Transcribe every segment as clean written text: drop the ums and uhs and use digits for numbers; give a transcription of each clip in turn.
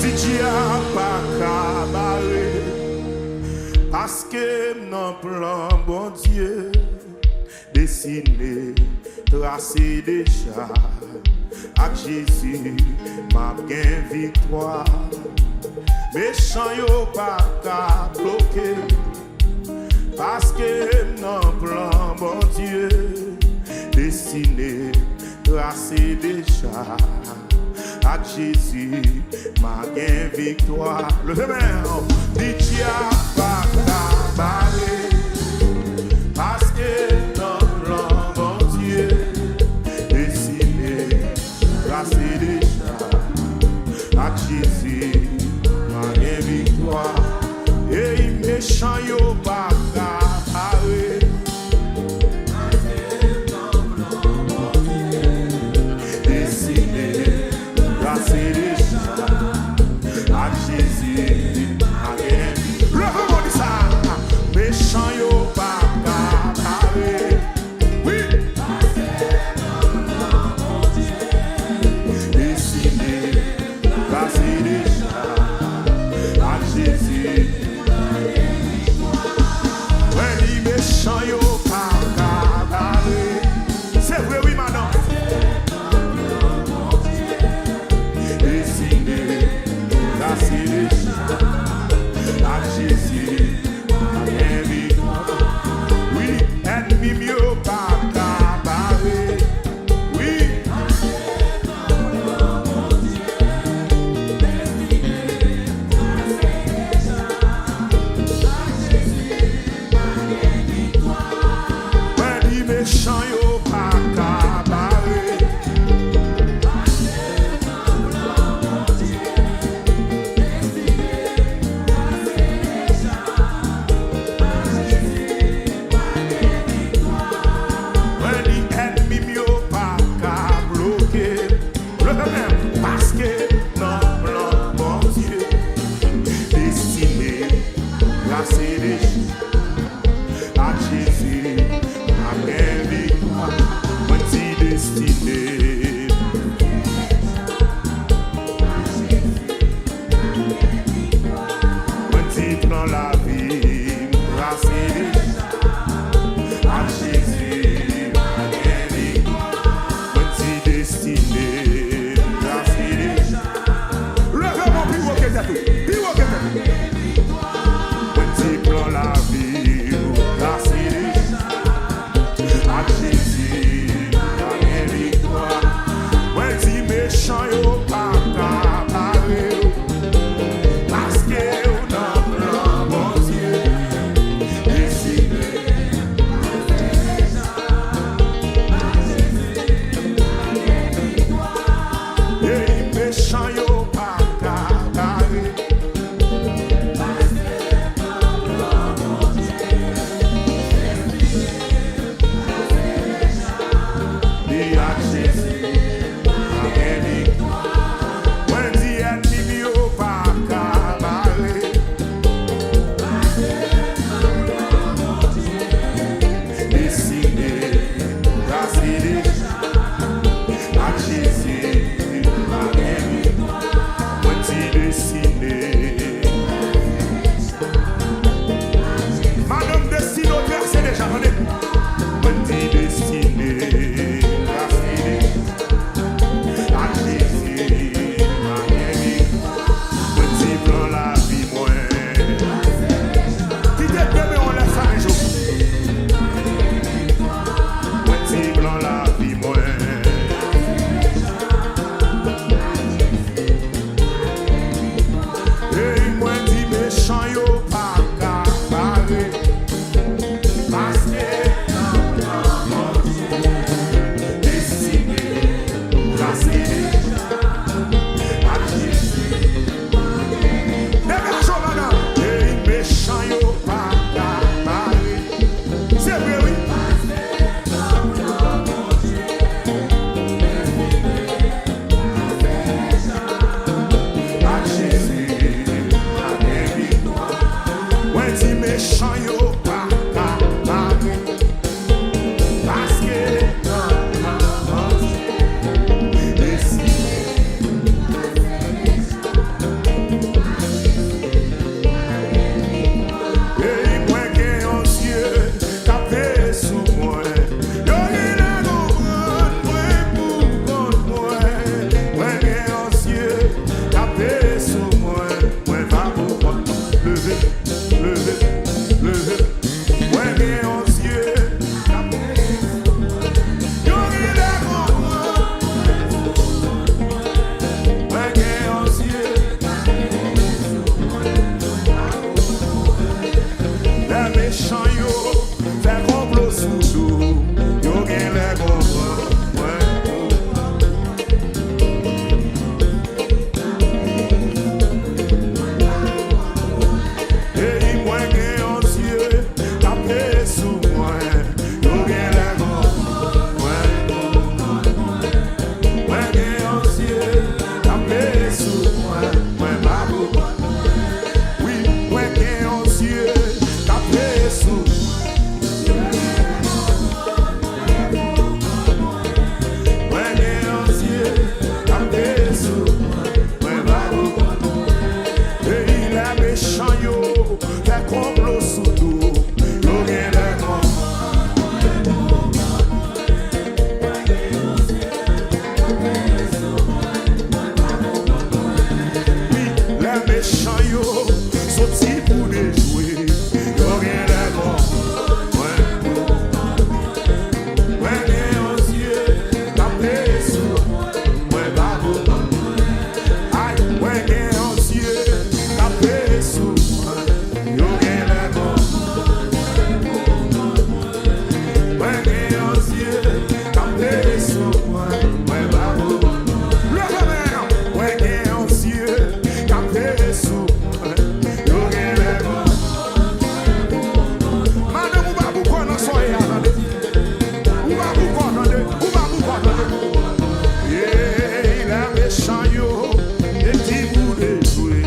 a pas cabaret. Parce que non plan bon Dieu dessiné, tracé déjà. Avec Jésus, ma gain victoire. Méchant yo pas qu'à bloquer. Parce que non plan bon Dieu dessiné, tracé déjà. Avec Jésus, ma gain victoire. Le demain, dit y'a pas cabaret. Parce que non plan bon Dieu dessiné, tracé déjà. Avec Jésus, ma gain victoire. Et méchant yo pas cabaret. méchants yo, et qui voulait jouer.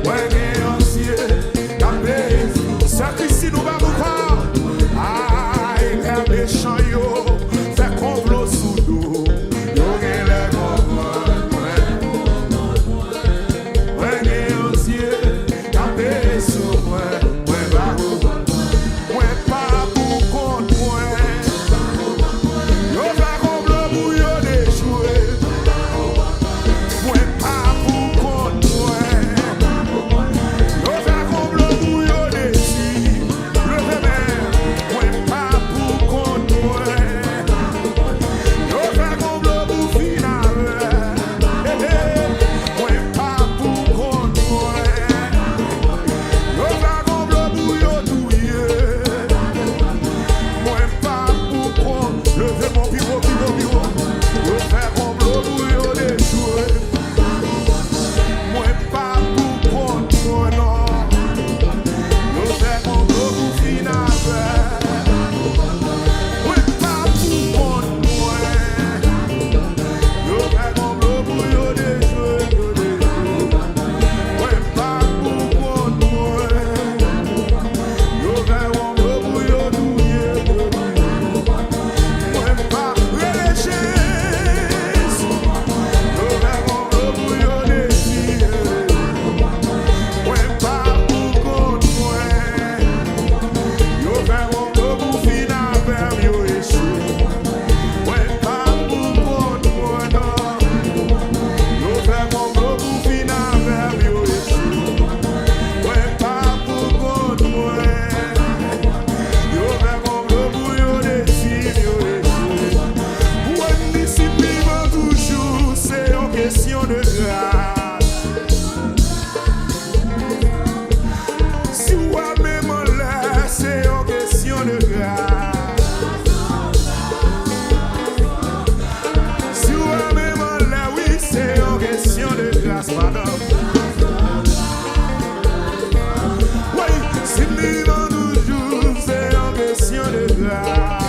Ouais, les anciens, tapez, sacrifice nous va vous voir. Ah, les méchants yo, fait complot sous nous. Yo, les gommes, ouais, les anciens, tapez sur moi. Ouais, bah, ouais, pas pour contre moi. Yo, fait complot pour yo déjouer. Ouais, pas pour contre moi. Yo, fait complot pour yo déjouer. Le remède, ouais, pas pour contre moi. Yo, fait complot pour final. Ouais, pas pour contre moi. Yo, fait complot pour yo douiller. Ouais, pas pour contre. Levez mon bureau. Yo, fait complot pour yo déjouer. Ouais, pas pour contre moi, non. Yo, fait complot pour final. Ouais, pas pour contre moi. Yo, fait complot pour yo déjouer. Ouais, pas pour contre moi. Yo, fait complot pour yo douiller. Ouais, pas relâcher. Yo, fait complot pour yo déjouer. Ouais, pas pour contre moi. Yo, fait complot pour final, vers yo échoué. Ouais, pas pour contre moi, non. Yo, fait complot pour final, vers yo échoué. Ouais, pas pour contre moi. Yo, fait complot pour yo décide, yo échoué. Ouais, discipline toujours, c'est une question de grâce. Si ou même en l'air, c'est une question de grâce. Si ou même en l'air, oui, c'est une question de grâce, madame. Oui, si vivant toujours, c'est une question de grâce.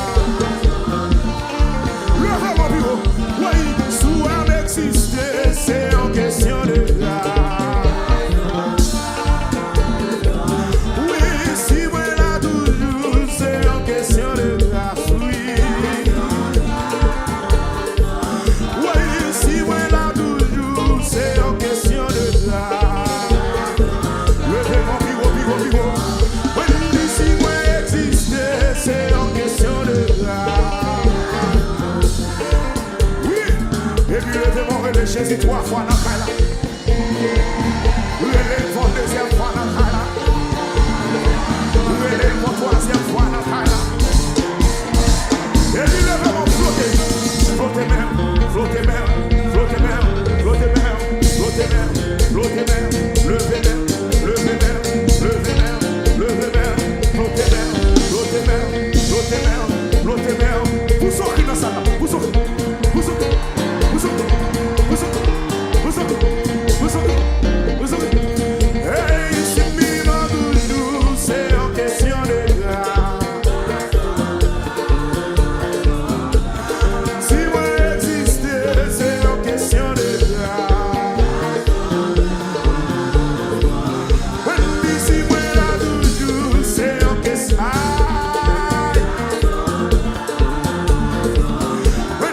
Levez mon bureau. Oui, si ou même exister, c'est une question de grâce. Oui, si vous là toujours, c'est une question de grâce, oui. Oui, si vous là toujours, c'est une question de grâce. Levez mon bureau. Oui, si vous existez, c'est une question de grâce. Oui, et puis levez mon relais, Jésus 3 fois dans le là. Relève mon deuxième fois dans le là. Relève mon troisième fois dans le là. Et puis levez mon flottez même, flottez même, flottez même, flottez même, flottez même, flottez même, levez même, levez même, levez même, levez même, flottez même, flottez même, flottez même, flottez même. Vous sortez dans ça là, vous sortez. Hey, c'est vivant toujours, c'est une question de grâce. Si vous existez, c'est une question de grâce. Oui, si vous là toujours, c'est une question. Oui,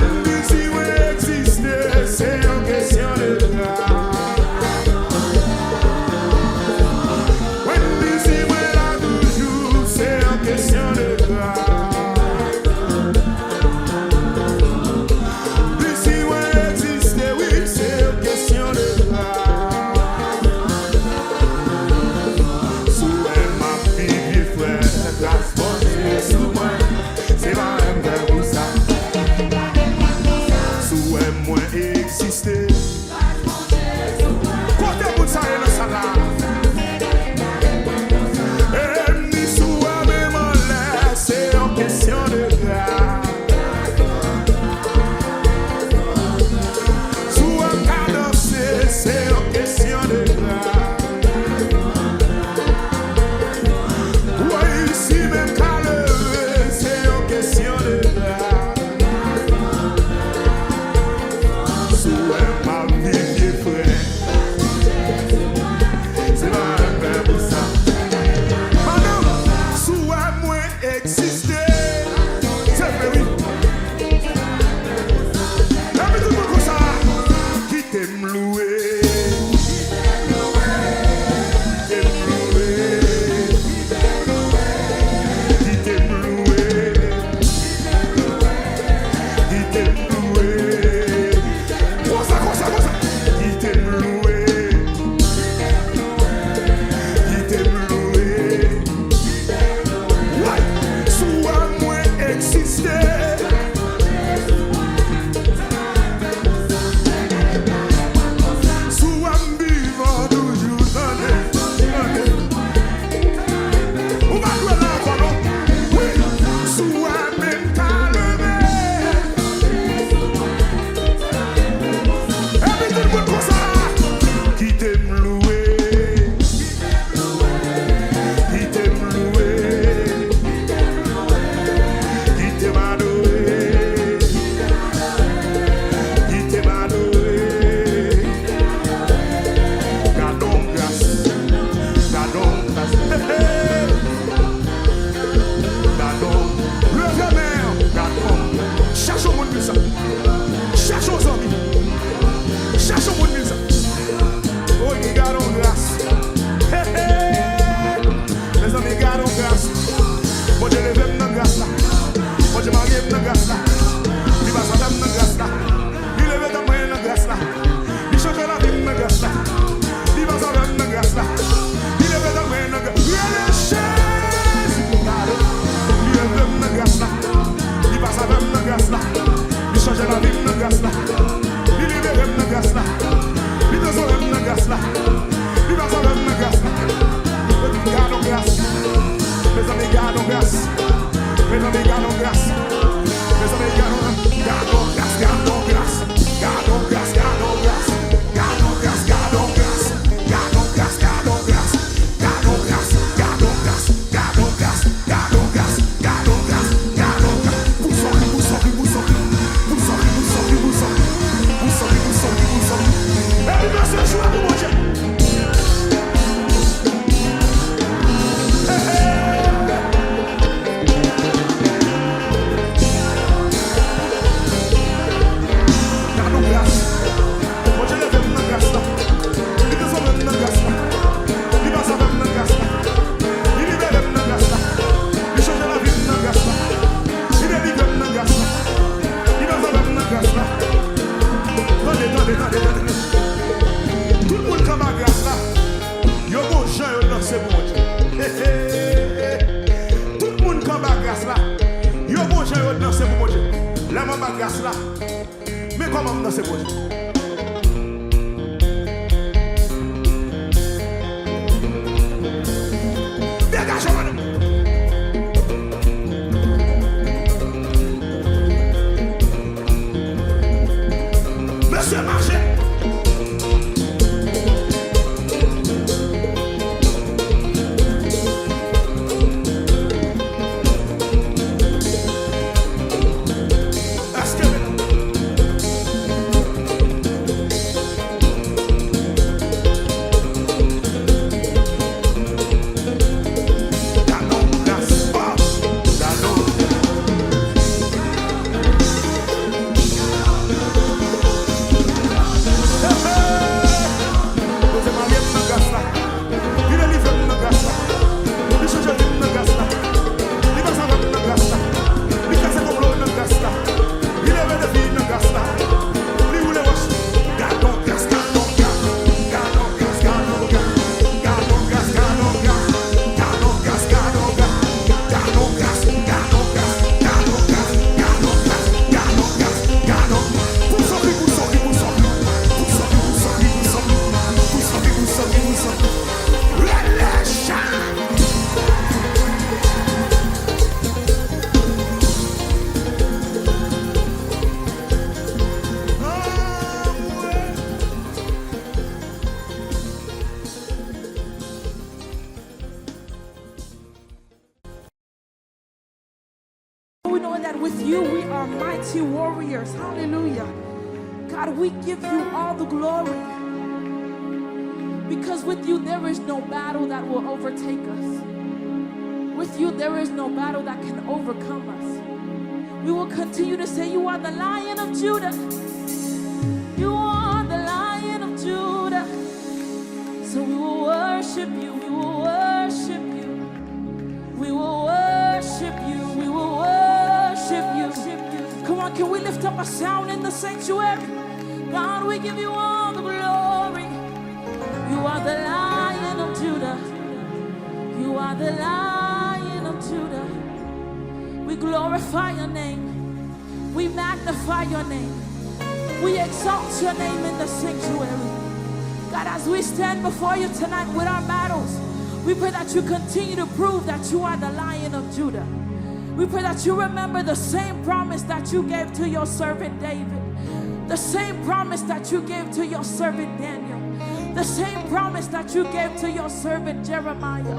grâce là. Il libère dans grâce là. Il transforme dans grâce là. Il va sauver dans grâce là. Gardons grâce. Mes amis, gardons grâce. Mes amis, gardons grâce. Mes amis, gardons grâce. Gardons grâce. Gardons grâce. Gardons grâce. Gardons grâce. Gardons grâce. Gardons grâce. Gardons grâce. Gardons grâce. Gardons grâce. Gardons grâce. Gardons grâce. Gardons grâce. Gardons grâce. Vous sortez. Et puis dans ce jour, vous mangez. Tout le monde comme à grâce là, yo bon Jean yo danser pour Dieu. Tout le monde comme à grâce là, yo bon Jean yo danser pour Dieu. Là moi ma grâce là, mais comment me danser pour Dieu? Dégage madame. Monsieur Marché. With you, we are mighty warriors. Hallelujah. God, we give you all the glory. Because with you, there is no battle that will overtake us. With you, there is no battle that can overcome us. We will continue to say, you are the Lion of Judah. You are the Lion of Judah. So we will worship you. We will worship you. We will worship you. We will worship you. Come on, can we lift up a sound in the sanctuary? God, we give you all the glory. You are the Lion of Judah. You are the Lion of Judah. We glorify your name. We magnify your name. We exalt your name in the sanctuary. God, as we stand before you tonight with our battles, we pray that you continue to prove that you are the Lion of Judah. We pray that you remember the same promise that you gave to your servant David, the same promise that you gave to your servant Daniel, the same promise that you gave to your servant Jeremiah,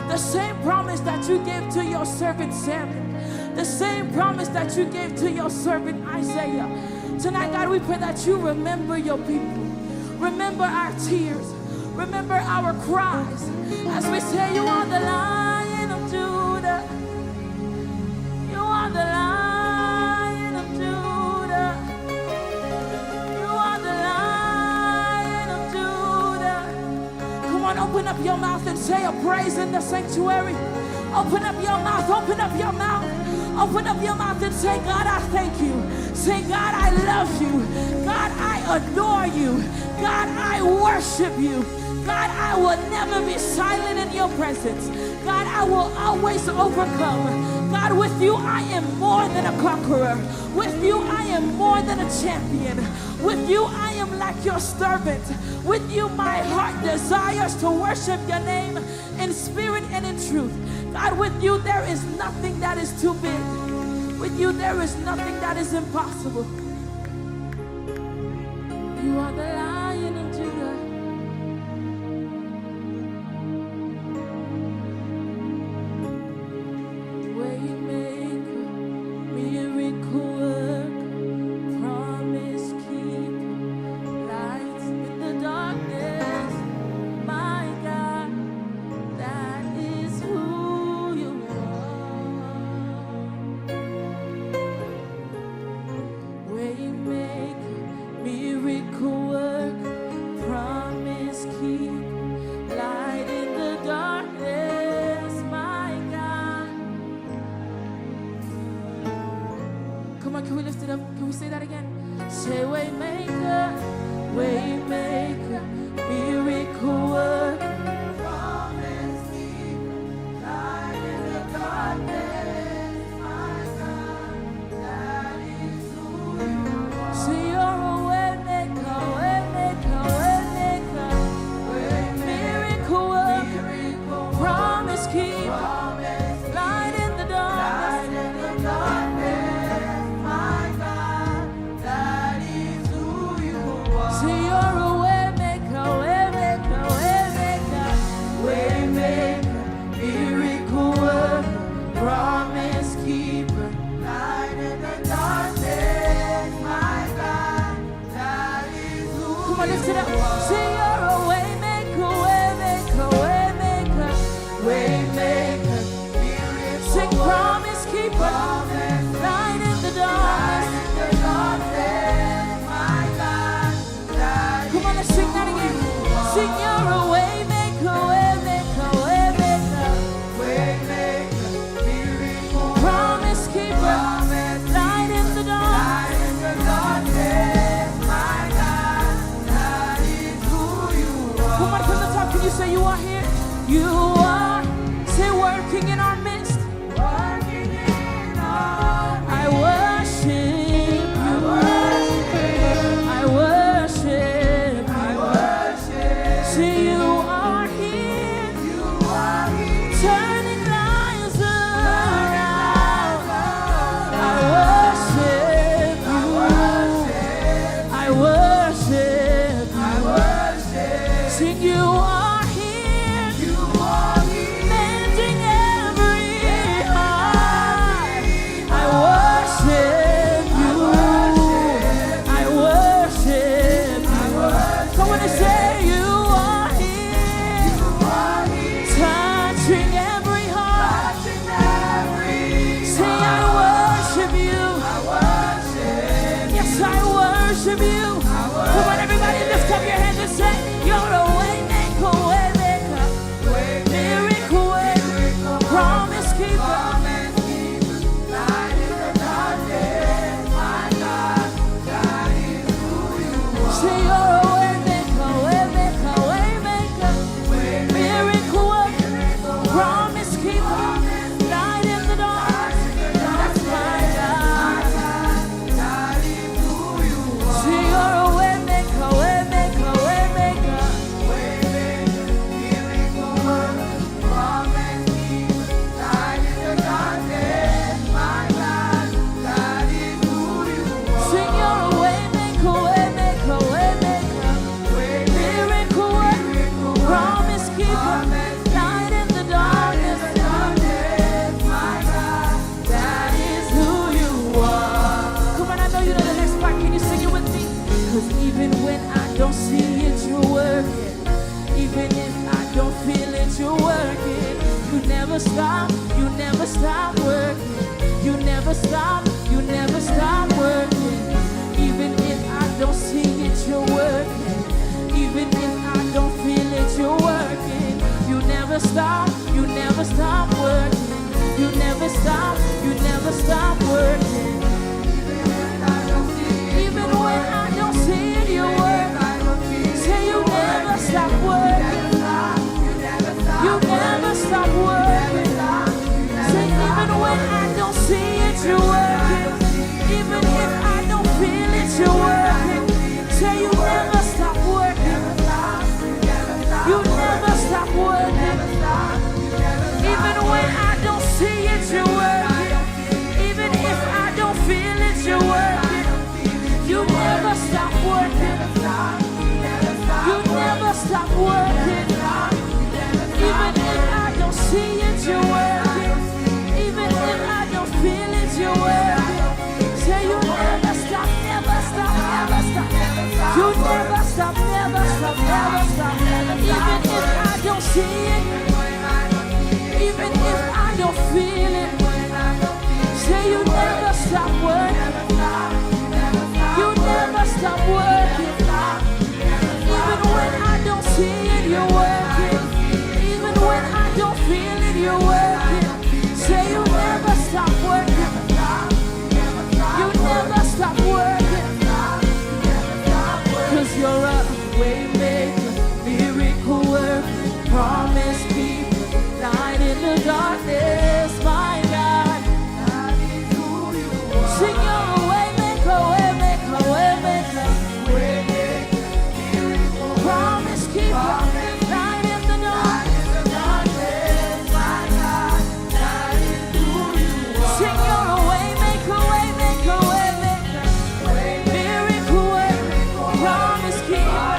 the same promise that you gave to your servant Samuel, the same promise that you gave to your servant Isaiah. Tonight, God, we pray that you remember your people. Remember our tears. Remember our cries. As we say, you are the Lion of Judah. You are the Lion of Judah. You are the Lion of Judah. Come on, open up your mouth and say a praise in the sanctuary. Open up your mouth. Open up your mouth. Open up your mouth and say, God, I thank you. Say, God, I love you. God, I adore you. God, I worship you. God, I will never be silent in your presence. God, I will always overcome. God, with you I am more than a conqueror. With you I am more than a champion. With you I am like your servant. With you my heart desires to worship your name in spirit and in truth. God, with you there is nothing that is too big. With you there is nothing that is impossible. You are the Lion of Judah. Waymaker, miracle worker, promise keeper, light in the darkness. My God, that is who you are. Waymaker, miracle worker, promise keeper, light in the darkness. My God. Come on, can we lift it up? Can we say that again? Say waymaker, waymaker, miracle worker, promise keeper, light in the darkness. My God, that is who you are. Say you're a waymaker, waymaker, waymaker, miracle worker, promise keeper, light in the darkness. Say you're a waymaker, waymaker, waymaker, waymaker, miracle worker, promise keeper, light in the darkness. My God, that is who. Come on, lift it up. Say you're a waymaker, waymaker, waymaker, waymaker, miracle. Sing promise keeper, light in the darkness. Come on, let's sing that again. Sing you're a waymaker, waymaker, waymaker, waymaker, miracle, promise keeper, light in the darkness. My God, that is who you are. Come on, from the top, can you say you are here? You are, say working in our midst. Working in our midst. I worship you. I worship. See you are here. You are here. Turning lives around. I worship you. I worship. I worship. Sing you are here. You are here. Mending every heart. I worship you. I worship. I worship. Come on and say you. Touching every heart. Say I worship you. Yes, I worship you. Come on, everybody, lift up your hands and say, you're a waymaker, waymaker, miracle worker, promise keeper. Light in the darkness. My God, that is who you are. Say you're a waymaker, waymaker, waymaker, miracle worker, promise keeper, light in the darkness. That's my God. That is who you are. Say you're a waymaker, waymaker, waymaker, miracle worker, promise keeper, light in the darkness. My God, that is who you are. Sing you're a waymaker, waymaker, waymaker, miracle worker, promise keeper, light in the darkness. My God, that is who you are. Come on, I know you know the next part. Can you sing it with me? 'Cause even when I don't see it, you're working. Even if I don't feel it, you're working. You never stop, you never stop working. You never stop, you never stop working. Even if I don't see it, you're working. Even if I don't feel it, you're working. You never stop, you never stop working. You never stop, you never stop working. Even when I don't see it, you're working. Say you never stop working. You never stop, never stop, never stop. Even if I don't see it, even if I don't feel it, say you never stop working. You never stop working. Even when I don't see it, you're working. Even when I don't feel it, you're working. Say you never stop working. You never stop working. 'Cause you're a way maker, miracle worker, promise keeper, light in the darkness, my God. Sing you're a way maker, way maker, way maker, promise keeper, light in the darkness, my God. Sing you're a way maker, way maker, way maker, miracle worker, promise keeper.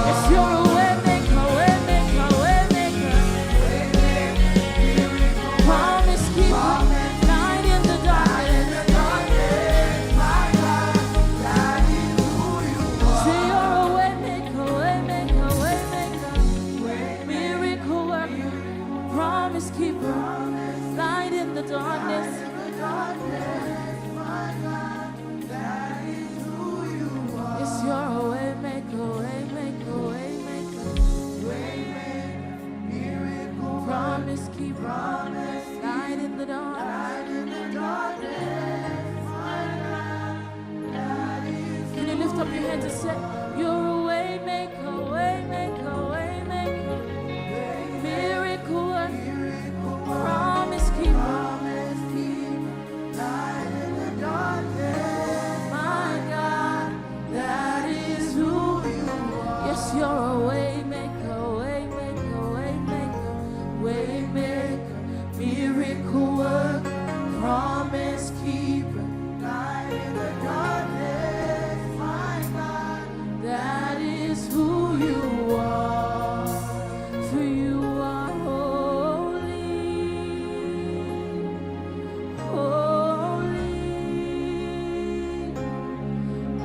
Yes, you're a way maker, way maker, way maker, promise keeper, light in the darkness. Say you're a way maker, way maker, way maker, miracle worker, promise keeper, light in the darkness. Yes, you're a way maker, way maker, way maker, promise keeper, light in the darkness. Can you lift up your hands and say, you're a way maker, way maker, way maker, miracle worker, promise keeper, my God, that is who you are. Yes, you're a way maker, way maker, way maker, way maker, miracle worker, promise keeper, light in the darkness, my God, that is who you are. For you are holy, holy.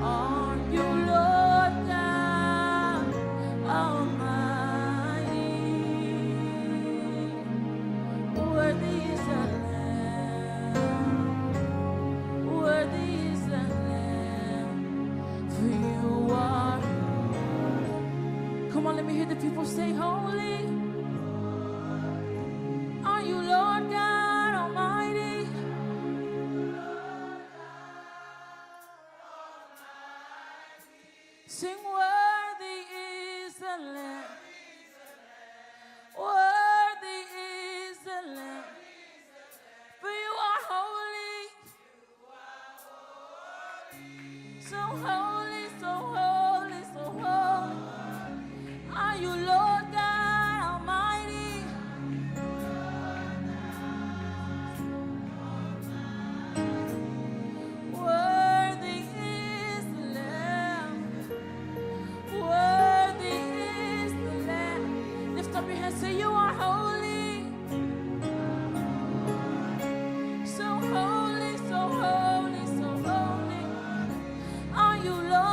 Are you Lord God Almighty? Worthy is the Lamb, worthy is the Lamb. For you are. Come on, let me hear the people say, holy. Are you Lord God Almighty? Sing, worthy is the Lamb. Worthy is the Lamb. For you are holy. So holy, so holy, so holy. Are you Lord God Almighty? Worthy is the Lamb. Worthy is the Lamb. Lift up your hands, say you are holy. So holy, so holy, so holy. Are you Lord?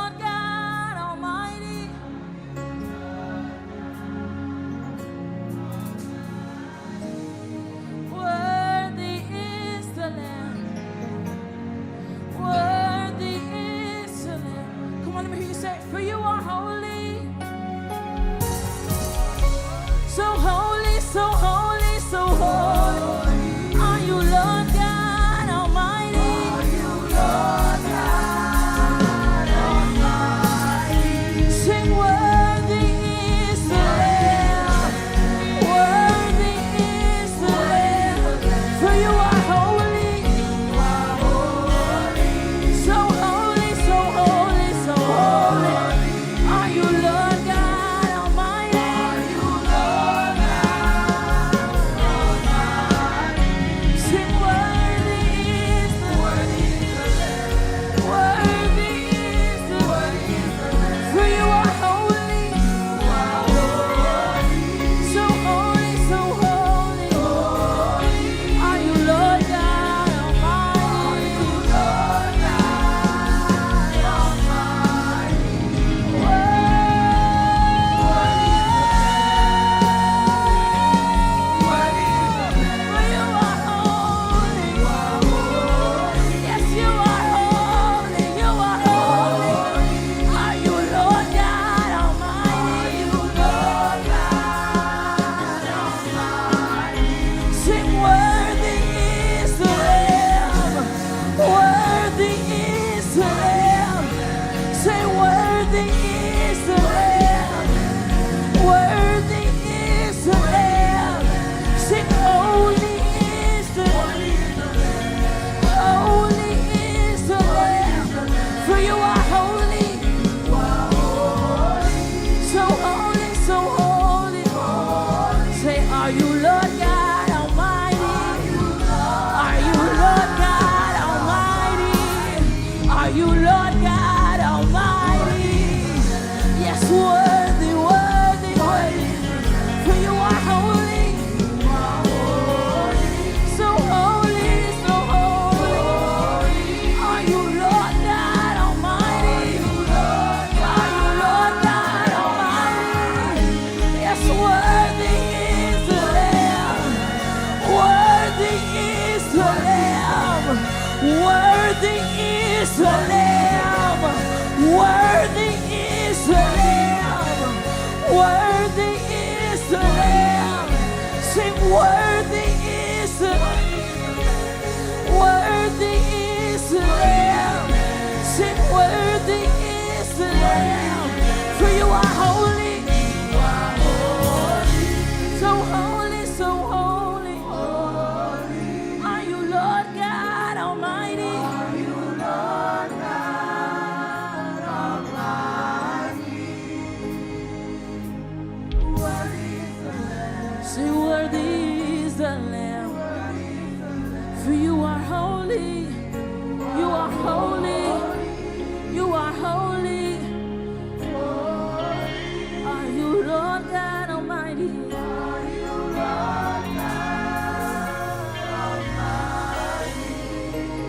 Worthy is the Lamb. Worthy is the Lamb. Worthy is the Lamb. Worthy is the Lamb. Sing, worthy is the Lamb. Worthy is the Lamb. Sing, worthy is the Lamb. For you are holy. So holy, so holy. Are you Lord God Almighty? Are you Lord God Almighty? Worthy is the Lamb. Say, worthy is the Lamb. For you are holy. You are holy. You are holy. Are you Lord God Almighty?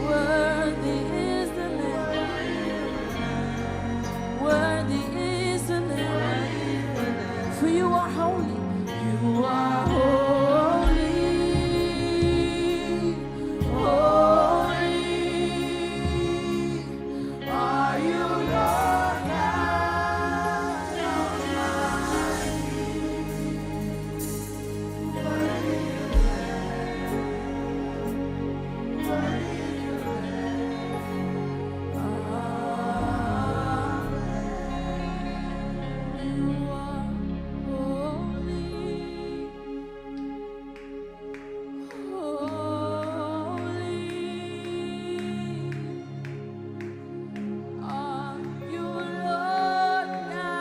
Worthy is the Lamb. Worthy is the Lamb. For you are holy. You are holy. Holy. Are you Lord God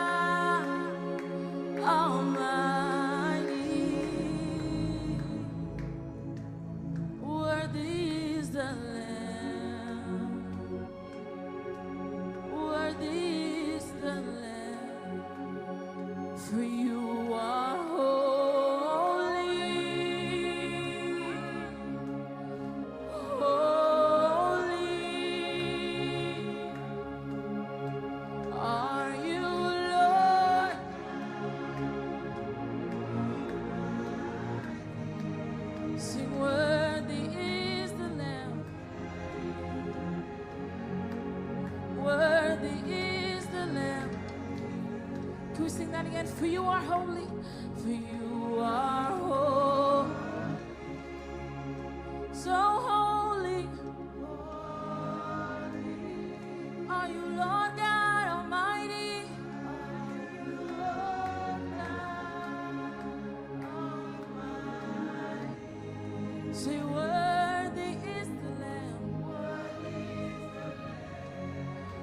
For you are holy, for you are holy, so holy. Are you Lord God Almighty? Say, worthy is the Lamb.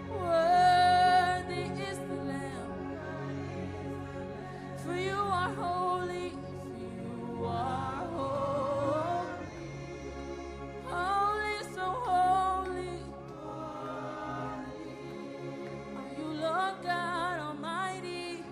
Worthy is the Lamb. For you are holy, for you are holy, holy, so holy. Are you Lord God Almighty?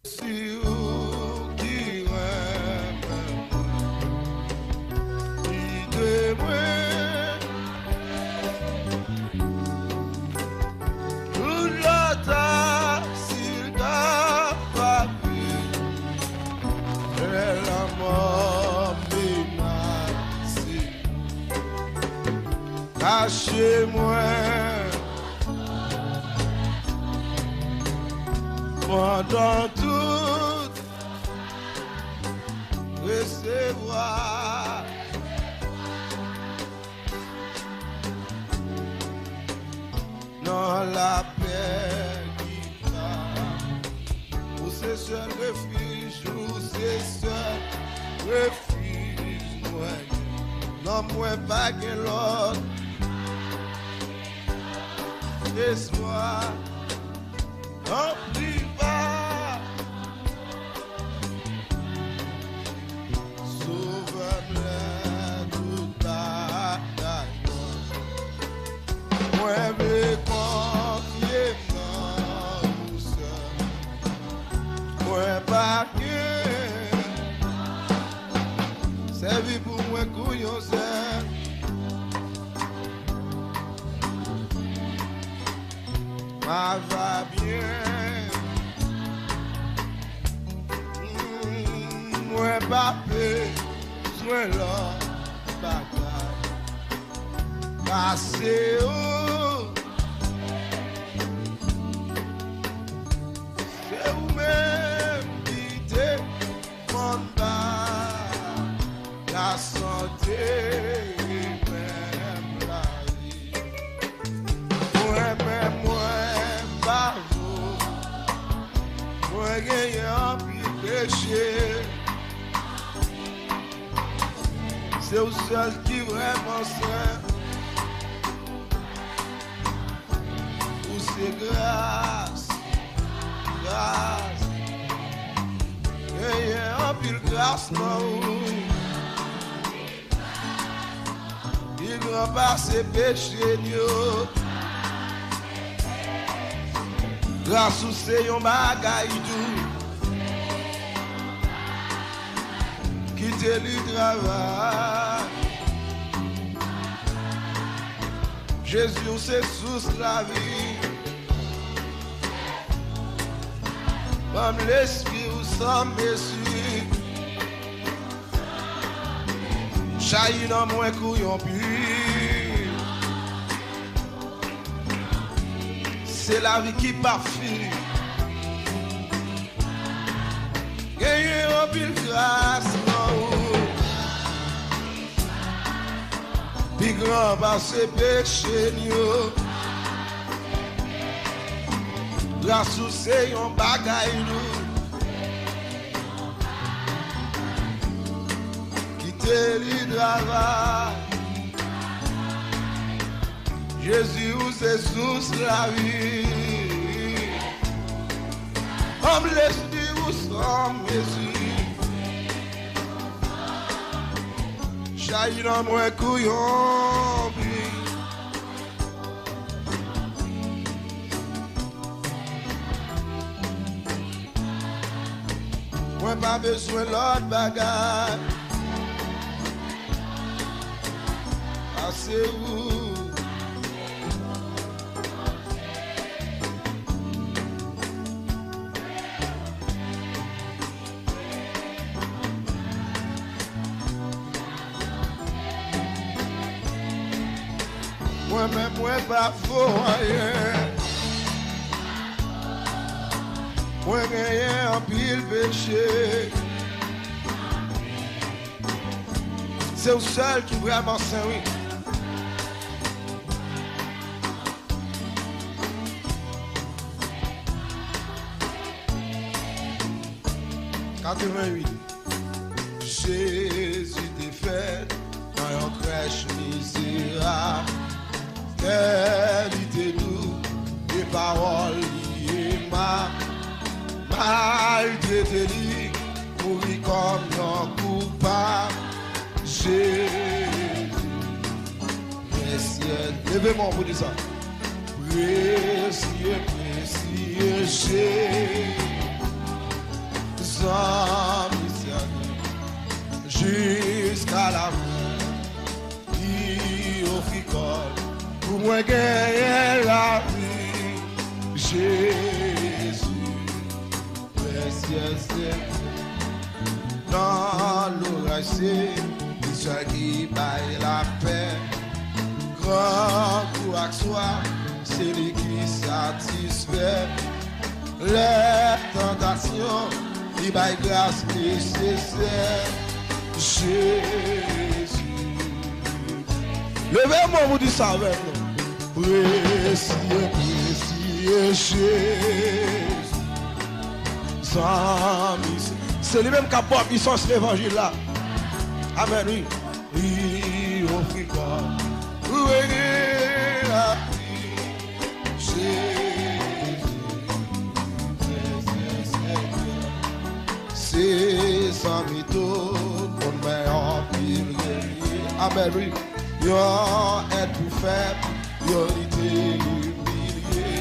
Si ou qui aime, qui devrait tout l'autre s'il t'a pas vu, et la mort menacée, cachez-moi. Pendant tout recevoir dans la paix qui va, où c'est seul refuge, où c'est seul refuge, moi, non, moi, pas que l'autre, espoir. N'oublie pas, sauve-moi toute bataille. Moi, me confier dans Moi pas que servi pour moi couillon c'est ma va bien moi pas besoin là bagaille passé oh c'est où même qui demande la santé même la vie moi-même moi pas vous moi gagnant puis péché c'est au seul qui vraiment sait où c'est grâce grâce gagnant puis grâce non il grand par ses péchés grâce ou c'est un bagaille doux qui te lui travaille Jésus c'est sous la vie comme l'esprit ou sans messie jaillit dans moins couillon puis c'est la vie qui parfume gagner en pile grâce puis grand par ses péchés grâce ou c'est un bagaille qui te lui travaille Jésus ou c'est sous la vie comme l'esprit ou sans mesure jaillit dans moi couillon moi pas besoin l'autre bagarre assez où moi-même, moi pas faux rien. Moi rien en pile péché. C'est le seul qui vraiment saint, oui. Jésus t'est fait dans une crèche misérable. Qualité doux, des paroles liées maltraité lui, mourir comme un coupable. Jésus, précieux, levez-moi pour dire ça. Précieux, précieux Jésus, sans missionnaire, jusqu'à la fin, il offrit corps. Pour moi gagner la vie, Jésus, précieux Seigneur, dans l'orage, il soit qui baille la paix, grand courage soit, c'est lui qui satisfait les tentations, il baille grâce nécessaire, Jésus. Levez-moi, vous dites ça avec nous. Précieux, précieux Jésus. C'est lui-même qui a pas puissance l'évangile là. Amen, oui. Oui, on fait quoi? Oui, la vie. Jésus. C'est sans méthode, on met en pile. Amen, oui. Yo est plus faible, yo été humilié.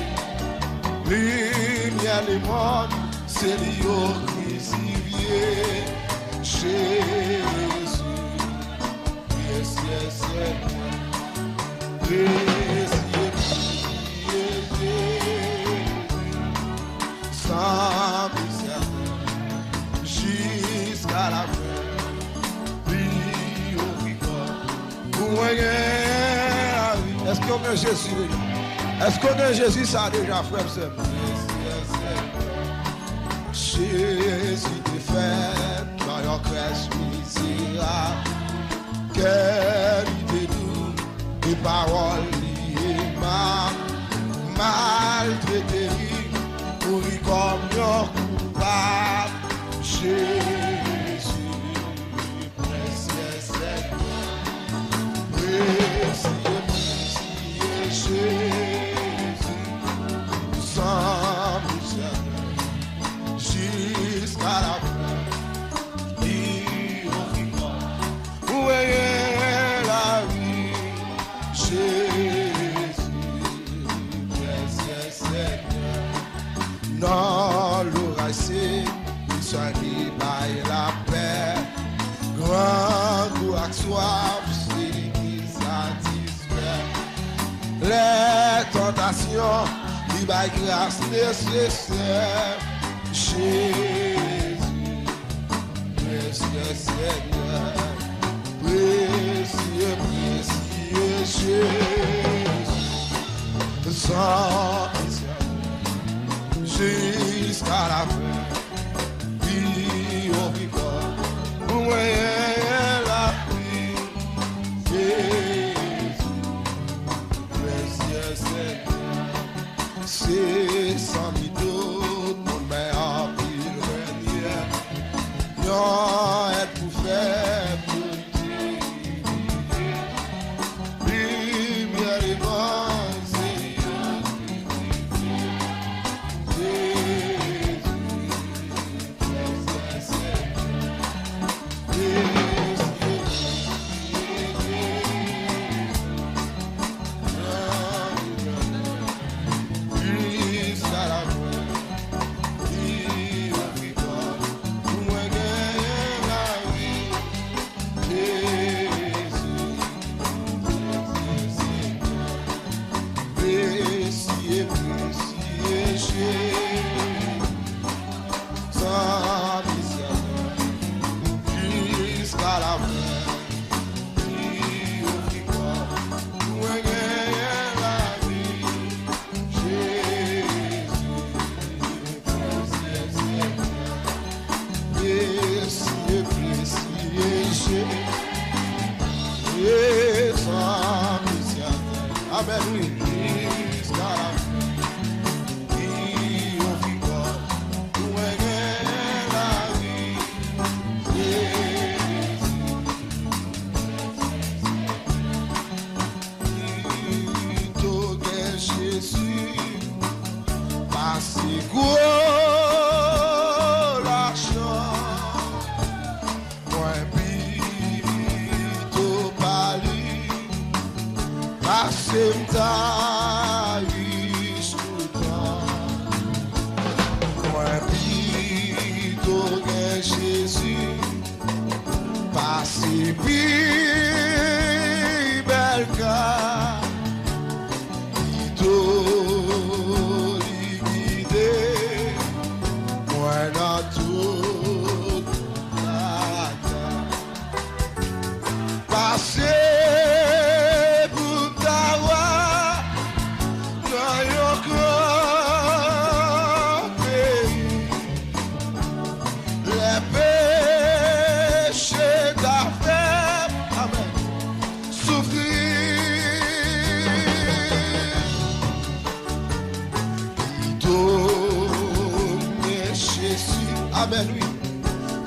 Lumière les mondes, c'est lui au crucifié, Jésus. Yes, yes, yes. Priez, sans misère, jusqu'à la fin. Prie au Christ pour gagner la vie. Est-ce qu'on a Jésus déjà? Est-ce qu'on a Jésus ça déjà, frère? Jésus te fait dans your crèche misérable. Quelle idée doux, des paroles liées maltraité, pourri comme your coupable. Jésus, précieux Seigneur, précieux Jésus, sans misère, jusqu'à la fin. Où est la vie, Jésus, précieux Seigneur. Dans l'orage, il s'agit de la paix. Grand goût à soif, c'est lui qui satisfait. Les tentations, il va grâce nécessaire. Jésus, précieux Seigneur. Précieux, précieux Jésus, sans jusqu'à la fin, vie au victoire, où est la vie, Jésus, précieux Seigneur, c'est sans mytho, mon père en pile renière, non, elle pour faire. Amen, oui. Amen, oui.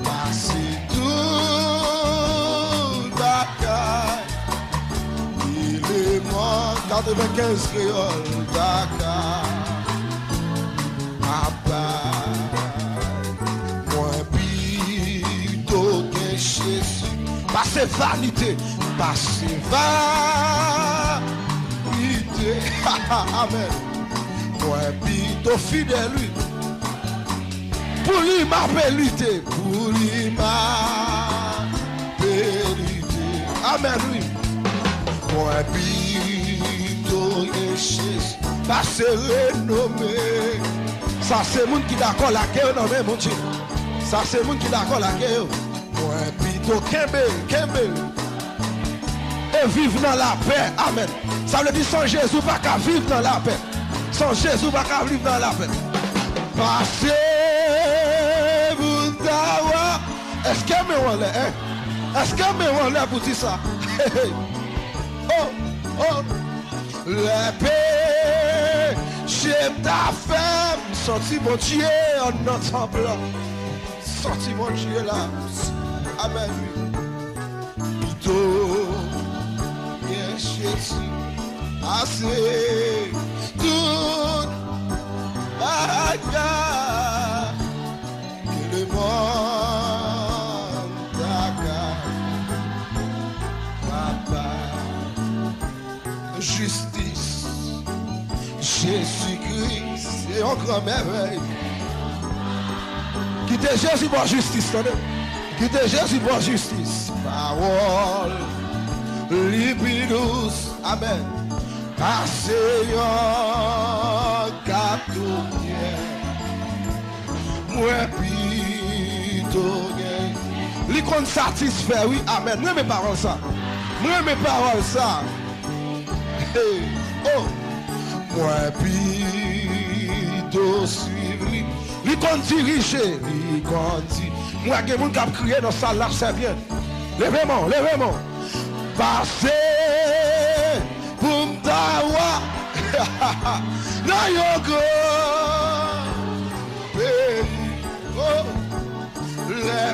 Passez tout Dakar. Il est mort 95 créoles Dakar. Papa, moi plutôt que Jésus. Passez vanité, passez vanité. Amen. Moi plutôt fidèle, lui. Pour lui m'a lutter. Pour lui m'a lutter. Amen, oui. Moi, bito, yes, pas se renommer. Ça, c'est le monde qui est d'accord là, non, mais mon Dieu. Ça, c'est le monde qui est d'accord là, moi, bito, Kembe. Et vivre dans la paix. Amen. Ça veut dire sans Jésus, pas qu'à vivre dans la paix. Sans Jésus, pas qu'à vivre dans la paix. Passez, vous d'avoir. Est-ce que me l'est? Est-ce que me l'est pour dire ça? Oh, la paix, j'aime ta femme. Sorti mon Dieu en ensemble. Sorti mon Dieu là. Amen. Plutôt, bien Jésus, assez tout. Que le monde papa, justice, Jésus-Christ, c'est encore merveille. Quittez Jésus pour justice, quittez Jésus pour justice. Parole, libidus, amen. Asseyon katouye, moi pitonye. Li kon satisfait, oui, amen. Moi mes paroles ça. Moi mes paroles ça. Hey, oh, moi pito suivre li. Li kon dirige, li kon di. Moi gen moun k'ap crier dans salle là, c'est bien. Levez-moi. Passez. Dawa na yoko le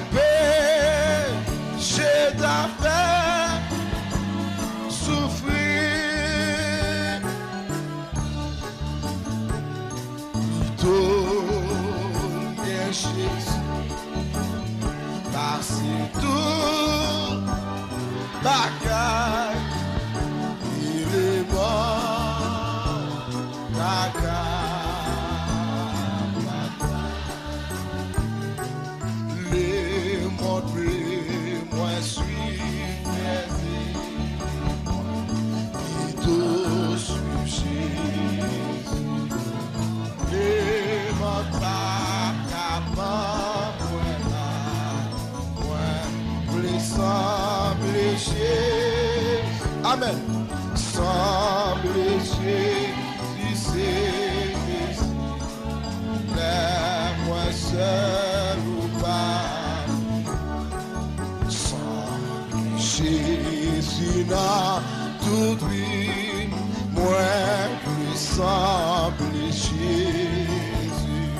péché t'a fait souffrir. Tout bien Jésus parce que tout bagaille. Les montrer, moi suis qui te suis Jésus. Les montrer capable, moi, les sembler. Amen. Semble Jésus, c'est moi seul ou pas. Semble Jésus n'a tout vie, moi plus semble Jésus.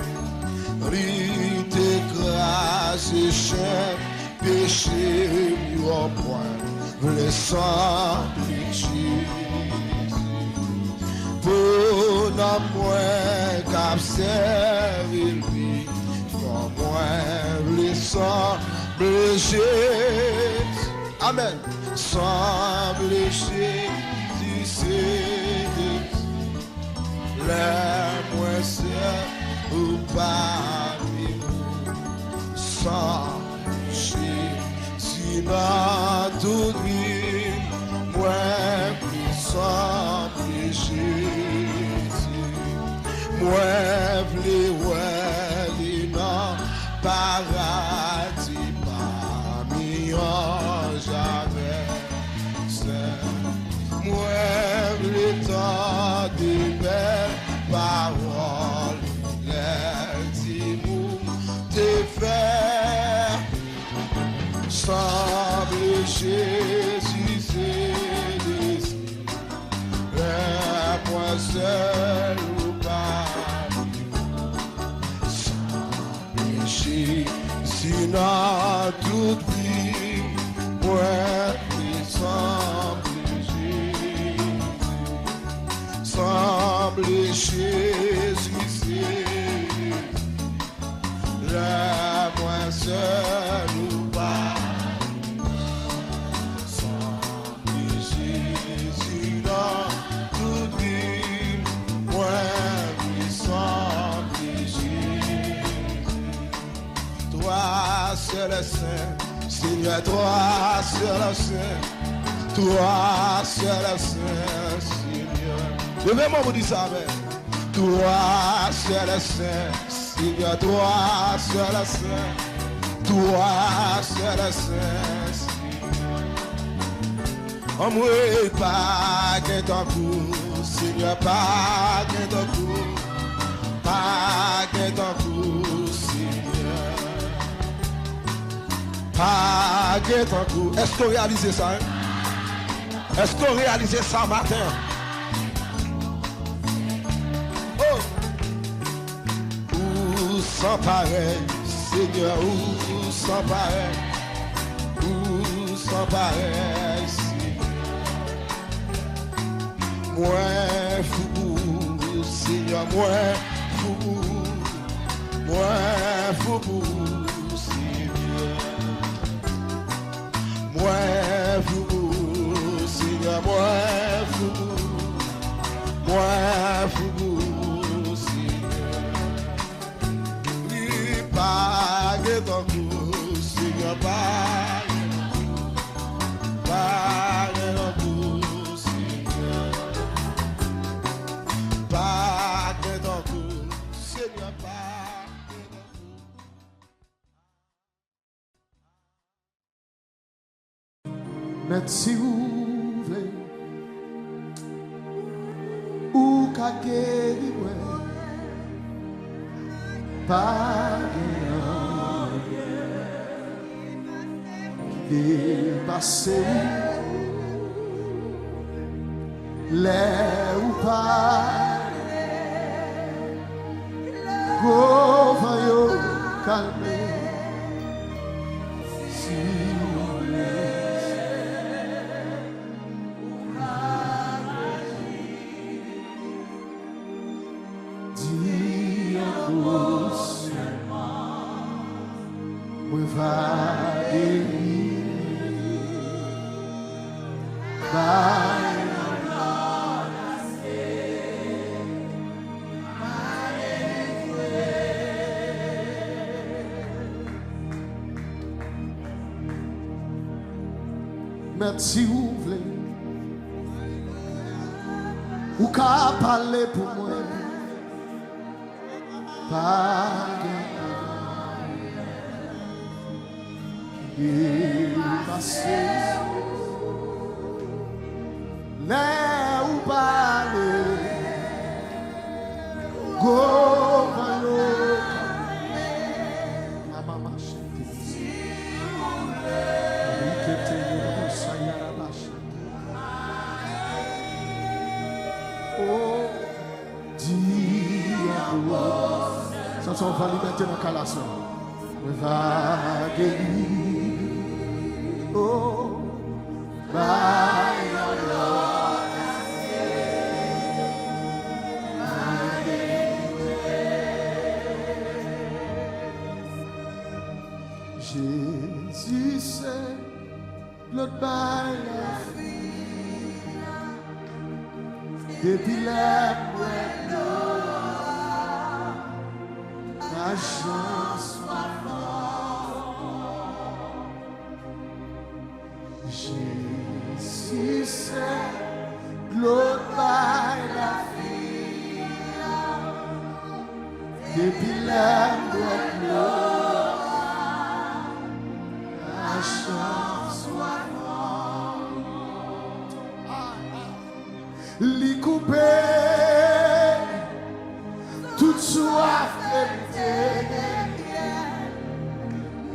Rite grâce et chaîne, péché au point, le semble Jésus. Pour moi qu'observer lui, pour moi le semble Jésus. Amen. Semble Jésus, c'est la moins seul ou parmi nous. Semble Jésus n'a tout vie, moi plus semble Jésus. Moi, v'lais ouais, non, paradis, parmi anges avec. Moi, v'lais tant de belles paroles, les dimous te faire. Semble Jésus, c'est le point seul. Sinon toute vie, moi qui semble Jésus, semble Jésus, c'est la moi seul ou pas, semble Jésus dans toute vie, moi qui semble Jésus. seul est saint. Seigneur, toi seul est saint. Toi seul est saint, Seigneur. Levez-moi vous dire ça, amen. Toi seul est saint. Seigneur, toi seul est saint. Toi seul est saint, Seigneur. En moi, pas qu'un coup. Seigneur, pas qu'un coup. Pas qu'un coup, Seigneur. Pas qu'un coup. Est-ce que vous réalisez ça? Hein? Est-ce que vous réalisez ça matin? Oh! Où sans pareil, Seigneur, où sans pareil, où sans pareil, Seigneur. Moi fou, Seigneur, moi fou, Seigneur. Moi fou, Seigneur, moi fou, Seigneur. Lui pas que ton coup, Seigneur, pas que ton coup, Seigneur. Pas que ton coup, Seigneur, pas que ton coup. Net si vous voulez, ou ka guéri moi, pas dépassé, les ou pas, go vayo calme, si moi va merci vous voulez ou qu'à parler pour moi pas passé là ou parler go valo maman chante oh diabo ça on va liberté dans calation va guérir oh va Jésus c'est l'autre bail la vie depuis la chance Jésus c'est l'autre bail la vie depuis la chance li coupé toute soif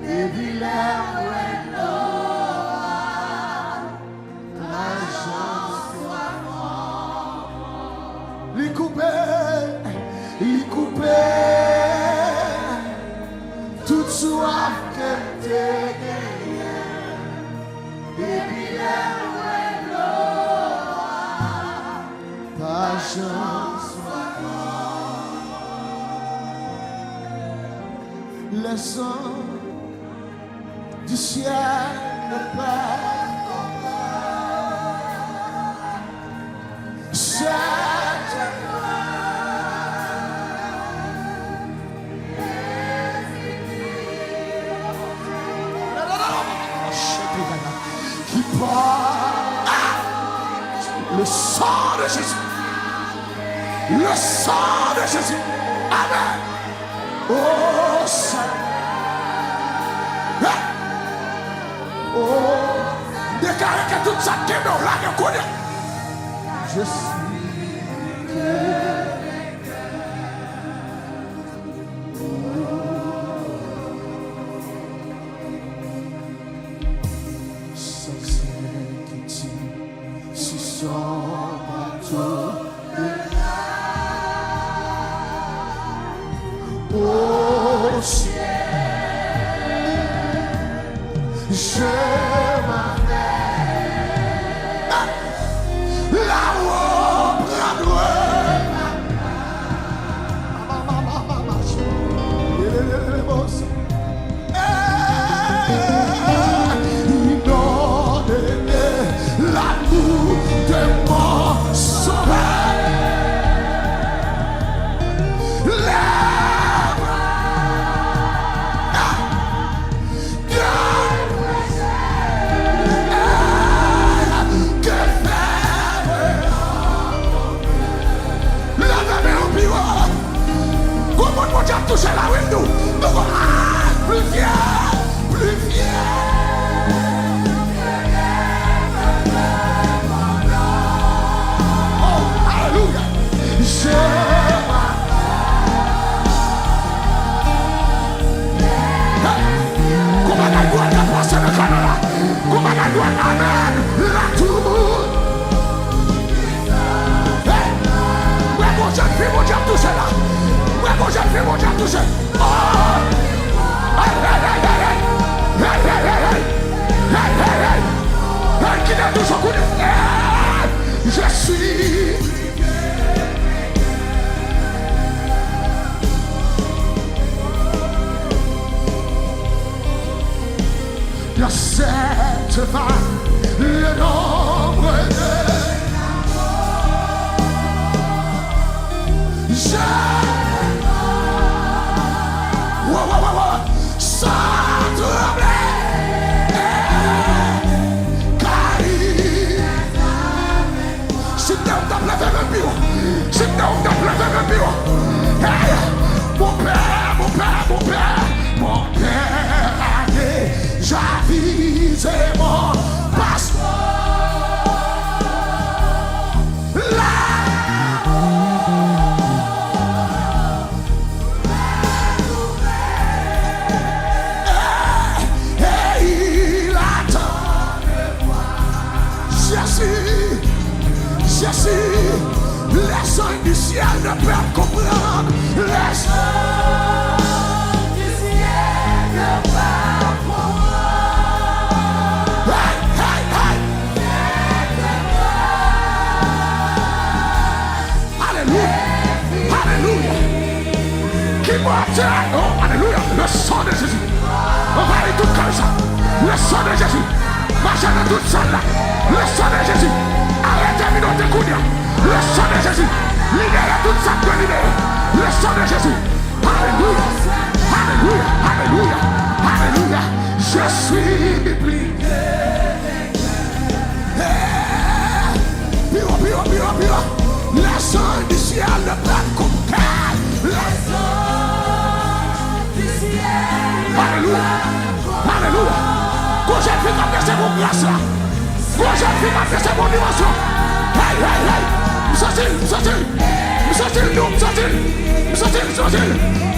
et vilain la chance li coupé toute soif que t'es ta chance le sang du ciel ne part chaque Le sang de Jésus. Le sang de Jésus. Amen. Oh, Seigneur. Oh, déclarez que tout ça qui est dans la connaît. Je suis. Au ciel, je m'amène là-haut, l'amour de mon sauveur. Toucher la window, plus fier, plus fier. Oh, alléluia. Je comment la gloire de passer le Canada, comment la gloire amen, la tout le monde. Ouais, mon Dieu, mon Dieu, tout cela. Mon Dieu, mon Dieu, touché. Oh! Hey, hey, hey, hey, hey. Hey, hey, hey, hey. Hey, hey, hey. Hey, qui n'a toujours connu. Je suis. Il y a cette femme, le nombre de. Sans trembler, car si t'es on t'a plevé le bureau, si t'es on t'a plevé le bureau, mon père, mon père, mon père, mon père a déjà visé mon passeport. Là. Jésus, les sons du ciel ne peuvent comprendre. Les sons du ciel ne peuvent comprendre. Hey, hey, hey. Alléluia, alléluia. Qui m'attend? Oh, alléluia, le sang de Jésus. On va aller tout comme ça. Le sang de Jésus. Marchez dans toute salle là. Le sang de Jésus. Arrêtez de te courir. Le sang de Jésus. Libérez toute sa que libérée. Le sang de Jésus. Alléluia. Alléluia. Alléluia. Alléluia. Je suis plié. Pire, pire, pire, pire. Le sang du ciel ne peut couper. Le sang du ciel. Alléluia. Alléluia. Quand j'ai fait c'est mon grâce là. Quand j'ai fait c'est mon dimension. Hey, hey, hey. M'ssortil.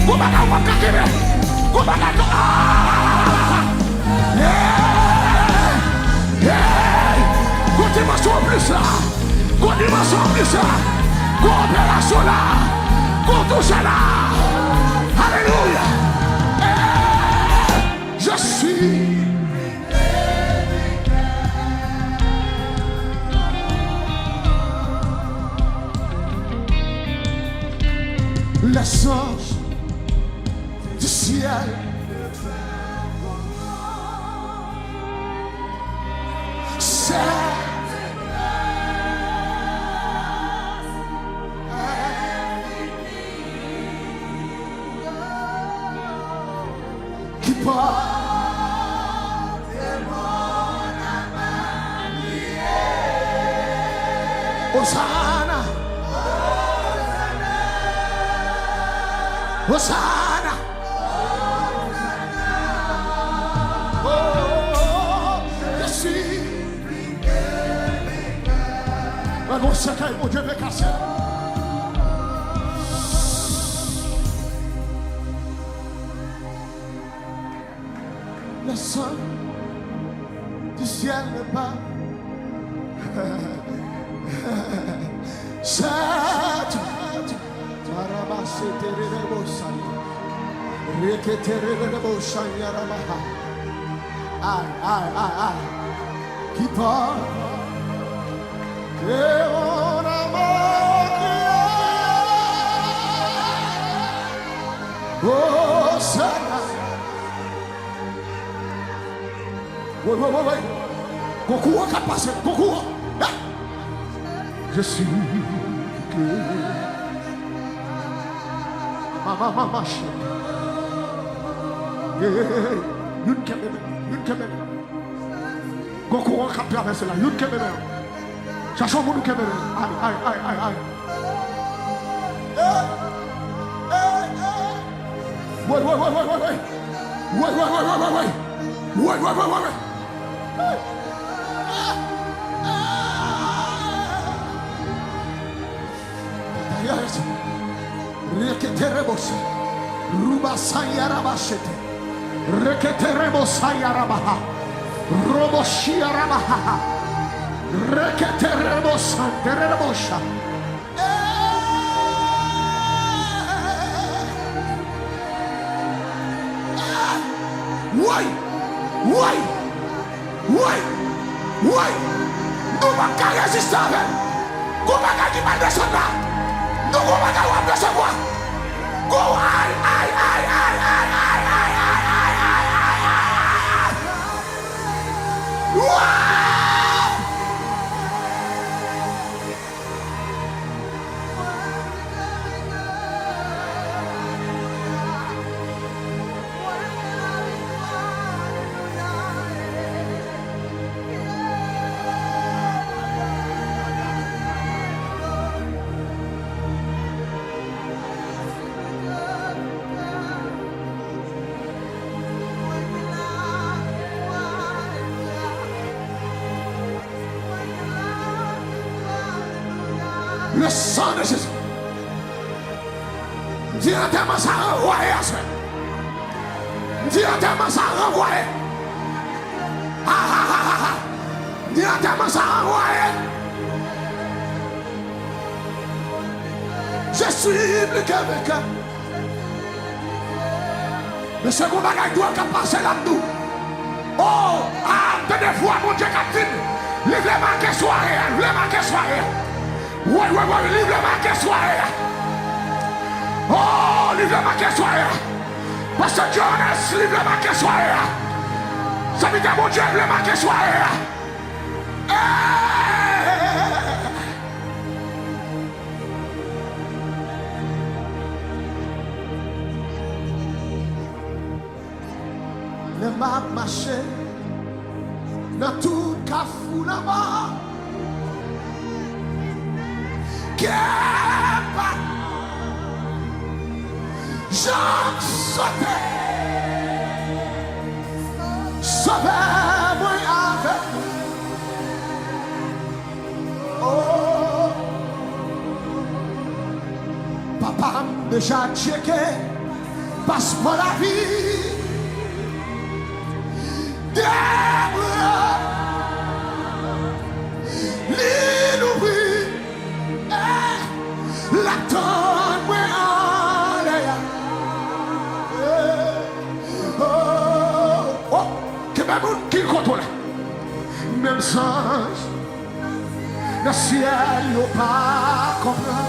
Go back out, what can go back out. Go dimension plus là. Go dimension plus là. Go opération là. Go touche là. Alléluia. Je suis. Les anges du ciel qui porte mon âme. Hosanna. Hosanna. Oh, je suis. Mon secret, mon Dieu, me casser. Le sang du ciel n'est pas. Chante. Qui parle et on a manqué. Oh, ça. Oui. Concours qui a passé, concours. Je suis que maman chérie. Une caméra. Concours qui a traversé là, une caméra. Cherchons mon caméra. Aïe. Ouais. Reketeremos Ruba Sayarabashete Reketeremos Sayarabaha Roboshiarabaha Reketeremos Santerebosha. Why? Nous va pas résister. Nous va pas qui va descendre là. Nous va pas recevoir. Go aïe. Le sang de Jésus. Directement ça renvoie. Directement ça renvoie. Directement ça renvoie. Je suis plus que vainqueur. Le second bagage doit passer là-dedans. Oh, des fois, mon Dieu, capitaine. Lève-les-moi soirée. Oui, livre-moi qu'elle soit. Oh, livre-moi qu'elle soit. Pasteur Jonas, livre-moi qu'elle soit. Ça veut dire mon Dieu, livre-moi qu'elle soit. Le m'a marché dans tout cafou là-bas. Jean sauvé, moi avec. Oh, papa m'a déjà checké, passe-moi la vie. Qui contrôle? Même singe, le ciel n'a pas compris.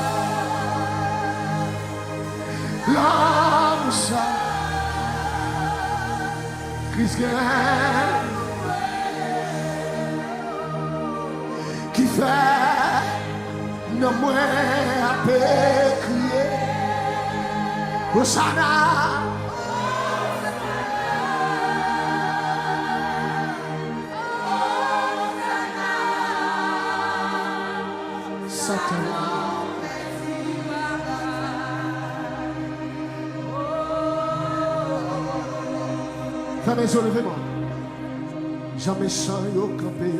L'âme ça, Christ qui fait ne moins à crier. Hosanna. Satan. Fermez les yeux, levez-moi. Jean méchant yo campé,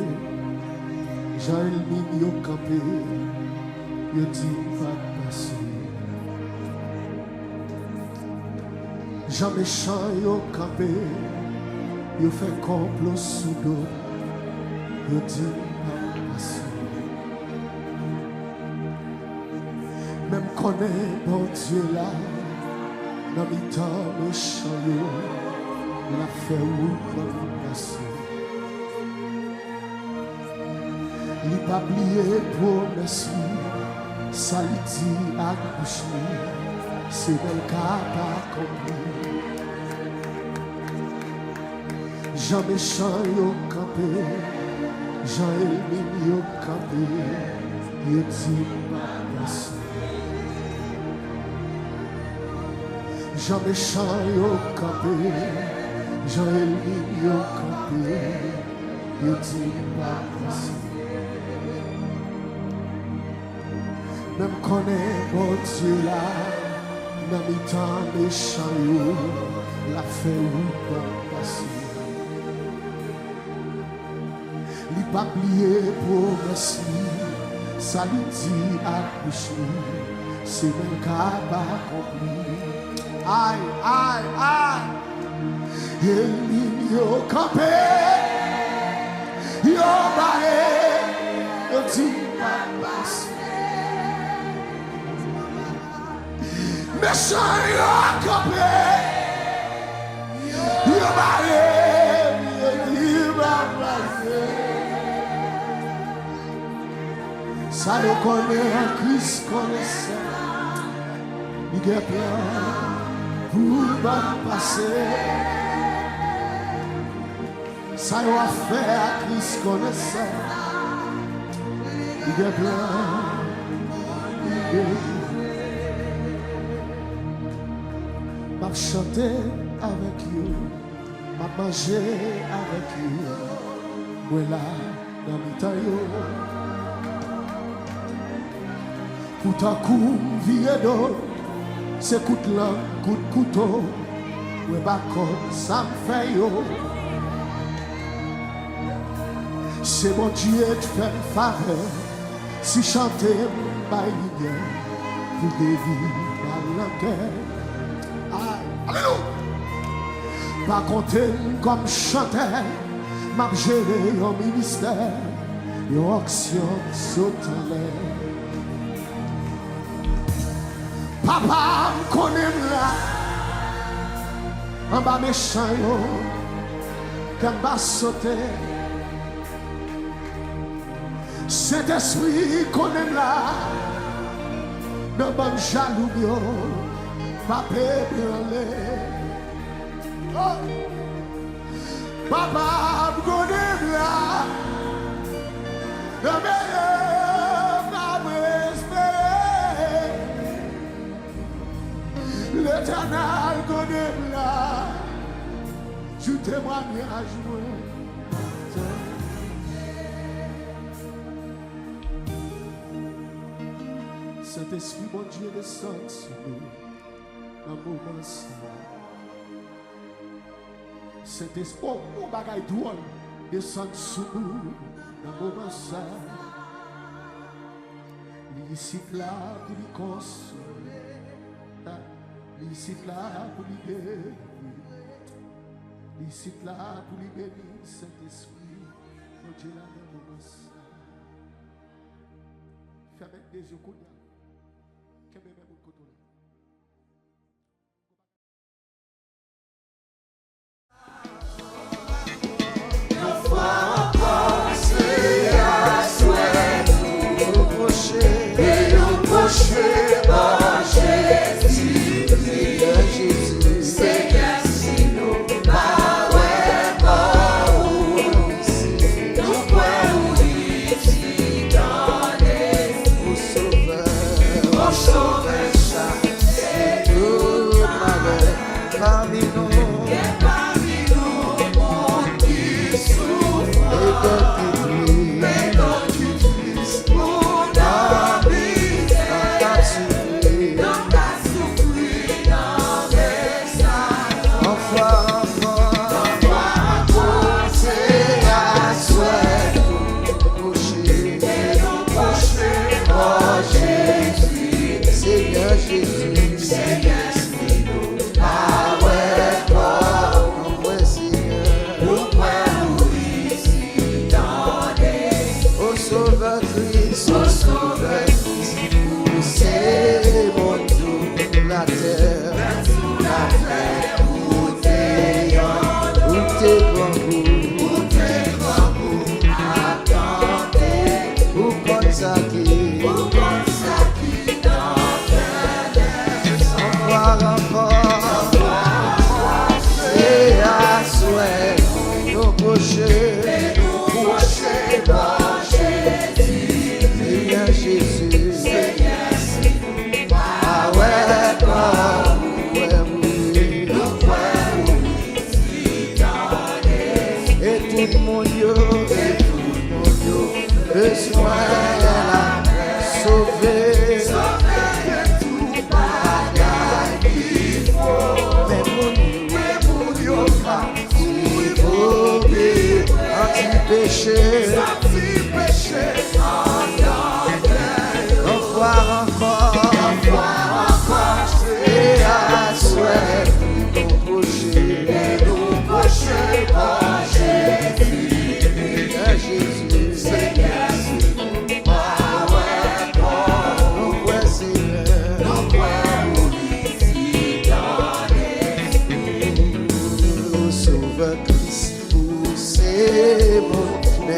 Jean ennemi yo campé, yo dit va passer. Jean méchant yo campé, yo fait complot sous dos, yo dit va passer. Même connaît bon Dieu là, dans mes temps méchant yo, la fait où comme passer. Il pas oublié promesse, ça lui dit à bouche, c'est dans le cas pas compris. Jean méchant yo campé, Jean ennemi yo campé, yo dit pas passer. Jean méchant yo campé, Jean ennemi yo campé, yo dit pas passer. Même connaît mon Dieu là, dans mes temps méchants yo, la fait où pas passer. Il pas oublié promesse, ça lui dit à bouche, c'est même cas pas compris. Aïe, aïe, aïe, et yo campé, yo barré, yo dit pas passer. Méchant yo campé, yo barré, yo dit pas passer. Ça le connaît en Christ connaissant, il y a plein pour pas passer. Ça y a fait à Christ connaissant, il y a plein, m'a chanté avec vous, m'a mangé avec vous, voilà dans mes taillots. Pour ta coup, vie d'eau, c'est coup de langue, coup de couteau, ouais, bah, comme ça me fait yo. C'est mon Dieu qui fait une faveur, si chanter, bah, il y a, pour guérir la terre. Alléluia! Pas compter comme chanteur, m'a géré au ministère, une action saute en l'air. Papa me connaît là, en bas méchant yo, qu'en bas sauter. Cet esprit connaît là, de bon jaloux yo, papa brûlé. Papa me connaît là, de meilleur m'a espéré. L'éternel connaît là, je témoigne à jouer. Saint-Esprit, mon Dieu, descend sur nous dans le moment ça. Saint-Esprit, oh, bagaille drôle, descend sur nous dans le moment ça. Ici là pour lui consoler, ici là pour lui bénir, ici là pour lui bénir, Saint-Esprit, mon Dieu, là dans le moment ça. Fermez les yeux,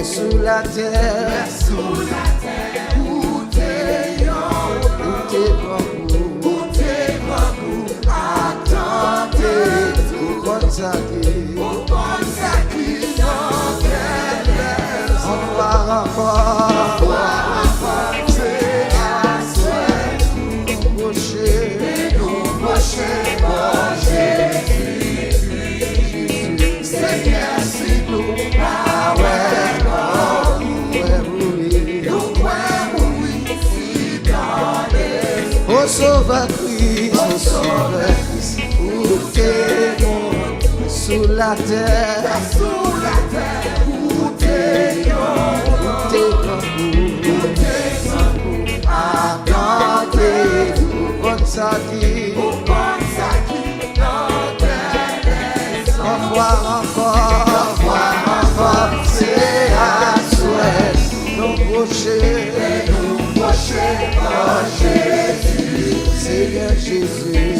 Sous la terre, où t'es grand goût, attendez, où consacré, dans tes lèvres, on va encore, c'est à souhait, nous procher, bon Jésus, Seigneur, si nous, ah ouais. Sauveur Christ, où t'es bon, sous la terre, où t'es grand goût, attendez, où consacré, encore, c'est à souhait, nous procher, oh Jésus, Seigneur Jésus,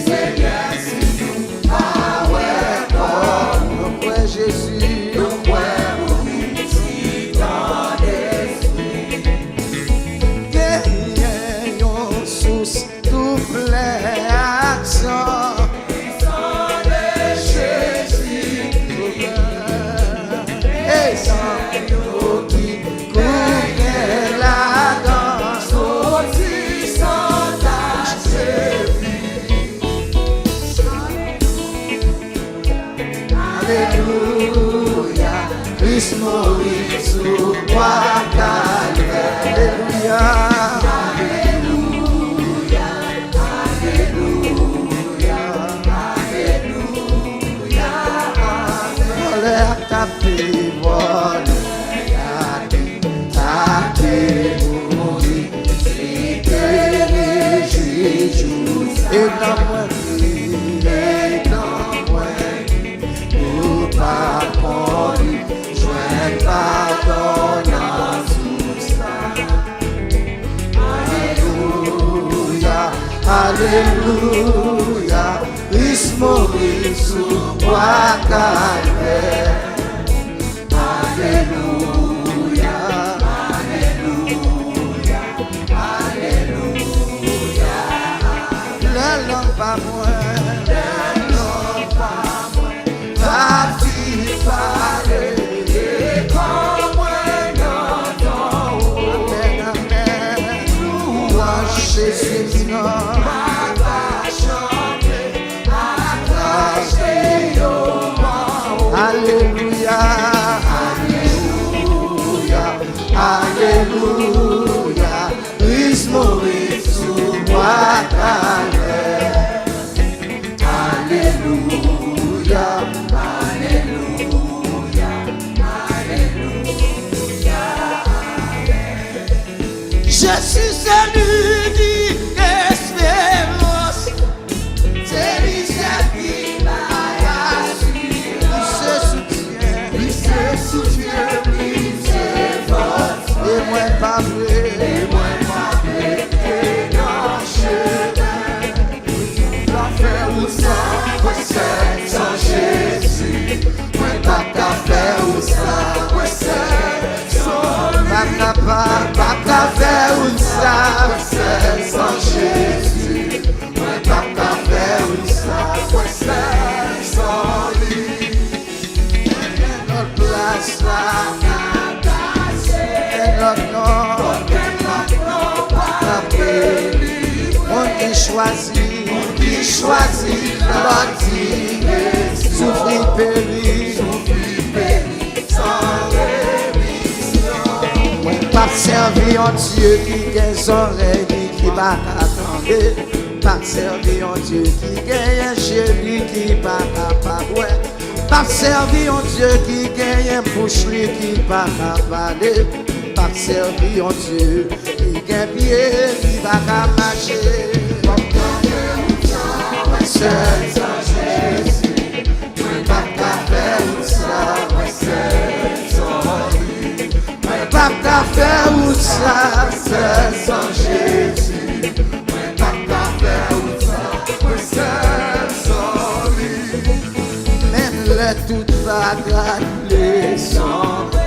ah ouais, oh, ouais Jésus, dans l'esprit, derrière yon source tout plein accent, Jésus, et sans nous qui couvre la danse, Alléluia, Christ mourit sous croix Calvaire. Alléluia, Alléluia, Alléluia, Alléluia. Voleur tapé, voleur tapé, mourit, libéré Jésus, et dans moi. Pardonne, je pardonne à tout ça. Alléluia, Alléluia, Christ mourit sous croix Calvaire. Alléluia, Alléluia, Alléluia. Le nom pas moi. Alléluia, Alléluia, Alléluia, Christ mourit sous croix Calvaire. Alléluia, Alléluia, Alléluia. Je suis celui qui espérance, c'est lui qui m'a soutien, lui c'est force, et moi pas vrai, et non chemin, l'enfer ou sans possède, sans Jésus, moi pas ça et notre nom pas péri. On qui choisit l'autre souffrir péri sans rémission. On pas servir un Dieu qui a des oreilles qui va attendre. Pas servir un Dieu qui gagne un chéri qui pas capable. Pas servir un Dieu qui gagne un bouche qui pas capable. Pas servir un Dieu qui gagne pied qui va marcher. Seul sans Jésus, pas faire ça, seul sans lui. Pas faire ça, seul sans Jésus. Toute bagarre les sombres.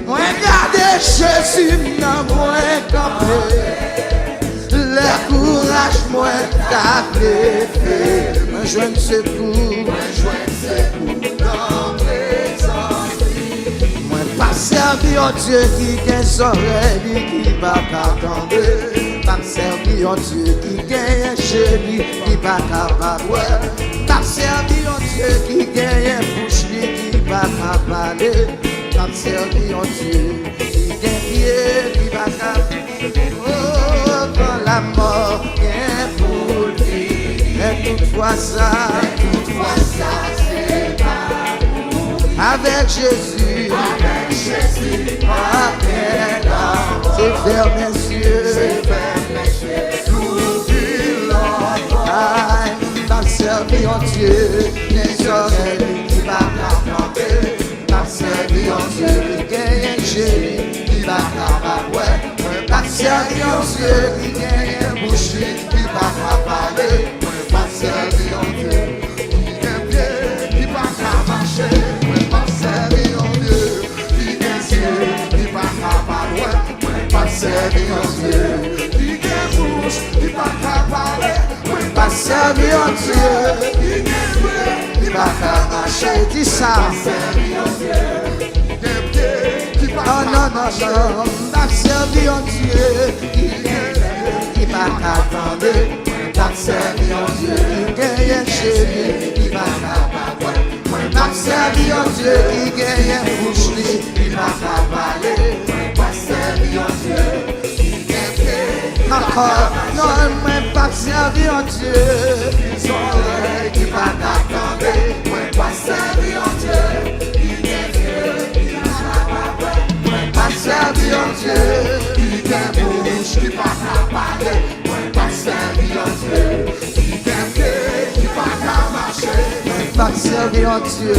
Moi garder Jésus dans moi campé. Le courage moi capé. Moi joindre secours dans présence. Moi pas servir au Dieu qui gagne son oreille qui va attendre. Pas servir au Dieu qui gagne un chéri qui va capable. Pas servir au Dieu qui gagne un bouche qui va parler. Pas servir au Dieu qui gagne pied qui va capable. Oh, quand la mort vient pour lui, mais toutefois ça c'est pas pour lui. Avec Jésus, avec l'âme, c'est vers mes yeux, servir en Dieu, les oreilles qui va planter. Pas servir en Dieu, qui gagne un chéri, qui va parler. Pas servir en Dieu, qui gagne un bouche, qui va parler. Pas servir en Dieu, qui gagne pied, qui va marcher. Pas servir en Dieu, qui gagne ciel, qui va parler. Pas servir en Dieu, qui gagne bouche, qui va parler. Pas servir en Dieu, qui va marcher, dis ça. Oh non, non, non, pas servir en Dieu, qui va attendre. Pas servir en Dieu, qui gagne un chéri, qui va parler. Pas servir en Dieu, qui gagne un bouche, qui va parler. Pas servir en Dieu. Encore, non, même pas servir en Dieu. Ils ont l'œil qui va t'attendre. Même pas servir en Dieu. Qui est Dieu, qui n'a pas. Même pas servir en Dieu. Qui est bouche, qui va parler. Même pas servir en Dieu. Qui est pied, qui va marcher. Même pas servir en Dieu.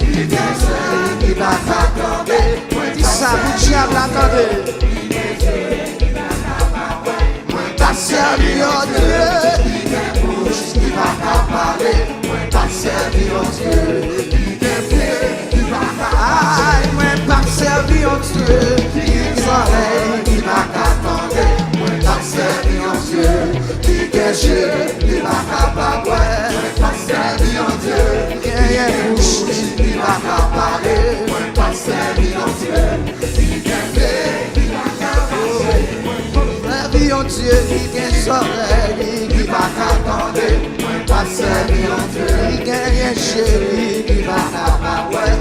Qui est seul, qui va t'attendre. Dis ça, vous diable, attendez. Pas servir en Dieu, qui est bouche, qui va parler. Pas servir en Dieu, qui est pied, qui va parler. Pas servir en Dieu, qui est oreille, qui va t'attendre. Pas servir en Dieu, qui est jeu, qui va parler. Pas servir en Dieu, qui est bouche, qui va parler. Pas servir en Dieu, qui est pied, qui va parler. Servir en Dieu qui gagne son oreille, qui va t'attendre. Pas servir en Dieu qui gagne un chéri, qui va parler.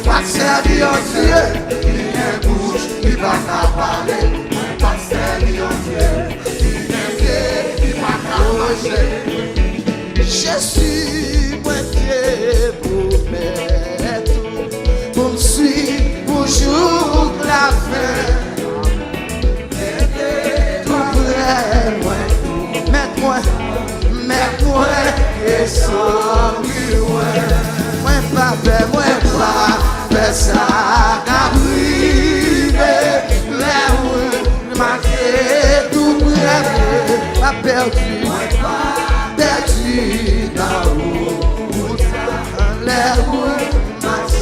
Pas servir en Dieu qui gagne bouche, qui va parler. Pas servir en Dieu qui gagne pied, qui va marcher. Jésus, moi Dieu, pour mettre, pour me suivre, pour jour la fin. Mets-moi et sans loin. Moi pas faire ça qu'à priver. Là où marqué tout près, pas perdu dans l'eau. Là où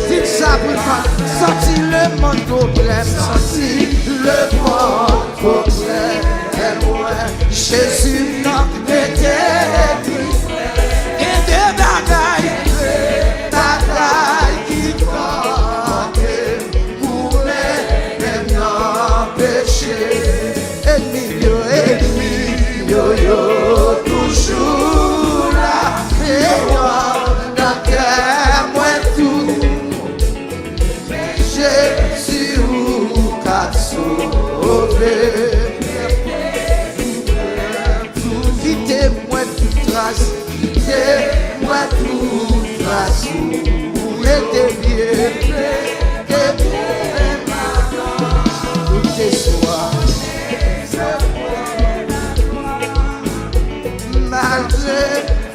dites ça pour moi, sorti le monde problème, sorti le monde problème. Jésus n'a été dit, et des bagailles qui font Quittez-moi toute trace, quittez-moi toute trace. Mettez bien, tout tes soirs. Malgré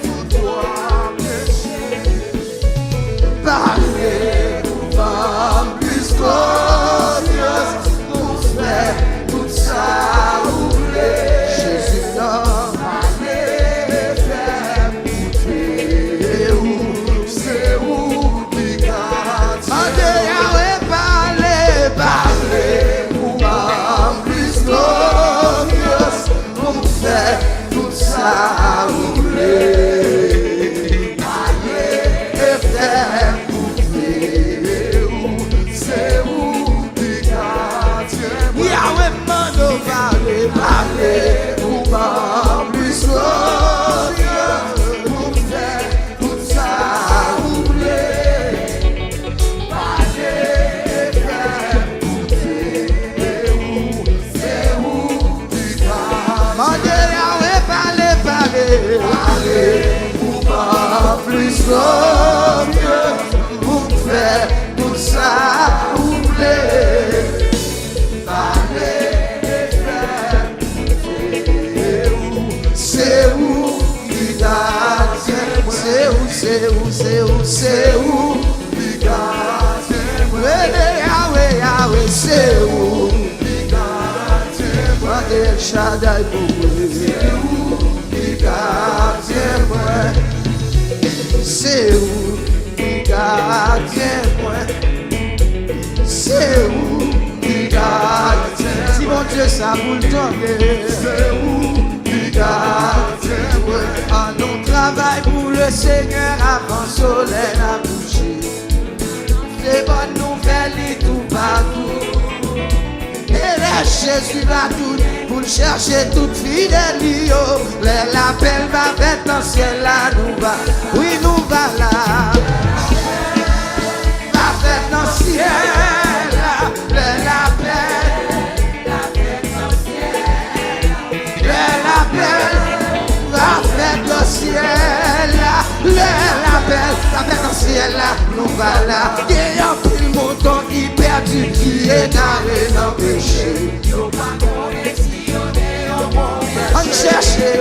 tout toi, parlez, pas plus confiance pour faire tout ça. Jésus n'a parlé, faire goûter où, c'est où qui garde. Parlez, pour pas plus confiance pour faire tout ça. Parlez, pour pas plus confiance pour faire tout ça oublier. Parlez, faire goûter où, c'est où tu vas. Parlez, pour pas plus confiance pour faire tout ça oublier. C'est où, Yahweh, c'est où, Mandel Shaddai c'est où, c'est où, c'est où, si mon Dieu ça vous le donne, c'est où, en nous travail pour le Seigneur avant le soleil à coucher. C'est bonne nouvelle et tout partout. Et là Jésus va tout pour le chercher toute fidèle. L'appel va faire dans le ciel là nous va. Oui nous va là. Va faire dans le ciel là. L'appel. Dans le ciel là, l'appel dans le ciel là, nous va là. Il y a un pile montant qui perdu, qui est carré dans le péché. On cherche c'est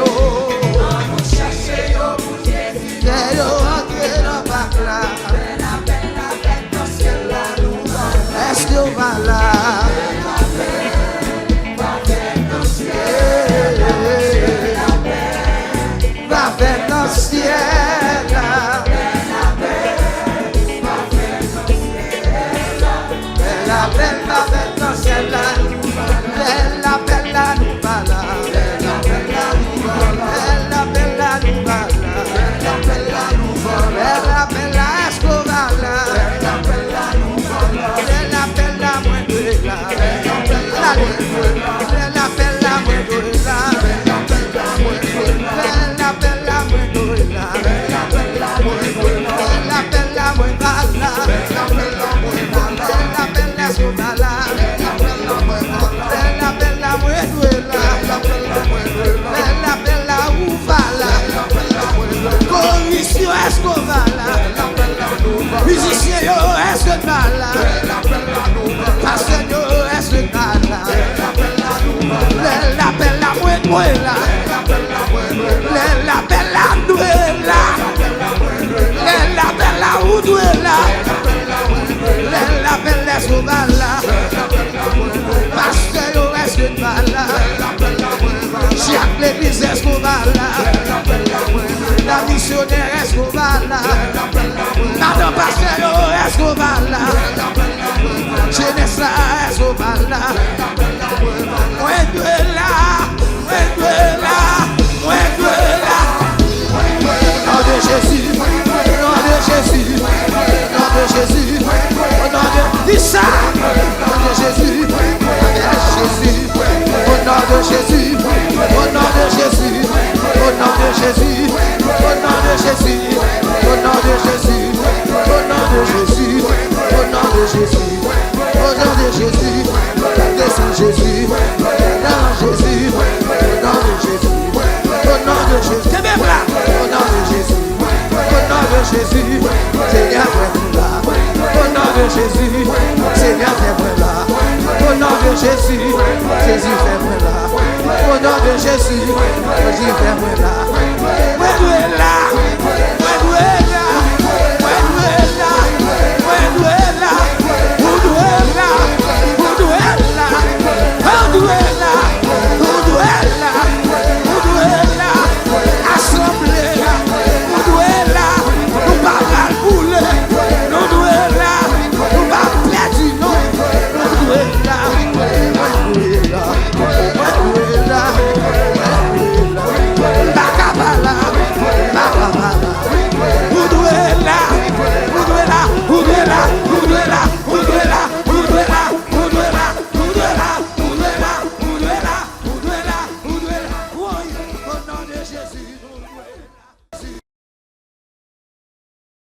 entrer dans le bac là. Est-ce qu'on va là? Va faire dans le ciel là. L'appel va faire dans le ciel là. L'appel là nous va là. L'appel là nous va là. L'appel là est-ce qu'on va là? L'appel là moins de là. L'appel là moins de là. Est-ce qu'on va là? Musicien, est-ce que va là? Pasteur, est-ce que va là? L'appel là, moi là. L'appel là, nous là. L'appel là, où nous là. L'appel est-ce qu'on va là? Pasteur, est-ce que va là? Jacques l'église, est-ce qu'on va là? La missionnaire, est-ce qu'on va là? Madame Pasteur, est-ce qu'on va là? Jeunesse, est-ce qu'on va là? Moi de là, moi de là, moi de là. Nom de Jésus, nom de Jésus, nom de Jésus, au nom de Issa, nom de Jésus, au nom de Jésus, au nom de Jésus, au nom de Jésus, au nom de Jésus, au nom de Jésus, au nom de Jésus, au nom de Jésus, au nom de Jésus, au nom de Jésus, Jésus, Seigneur, fais-moi là. Au nom de Jésus, Seigneur, fais-moi là. Au nom de Jésus, Jésus, fais-moi là. Au nom de Jésus, Jésus, fais-moi là.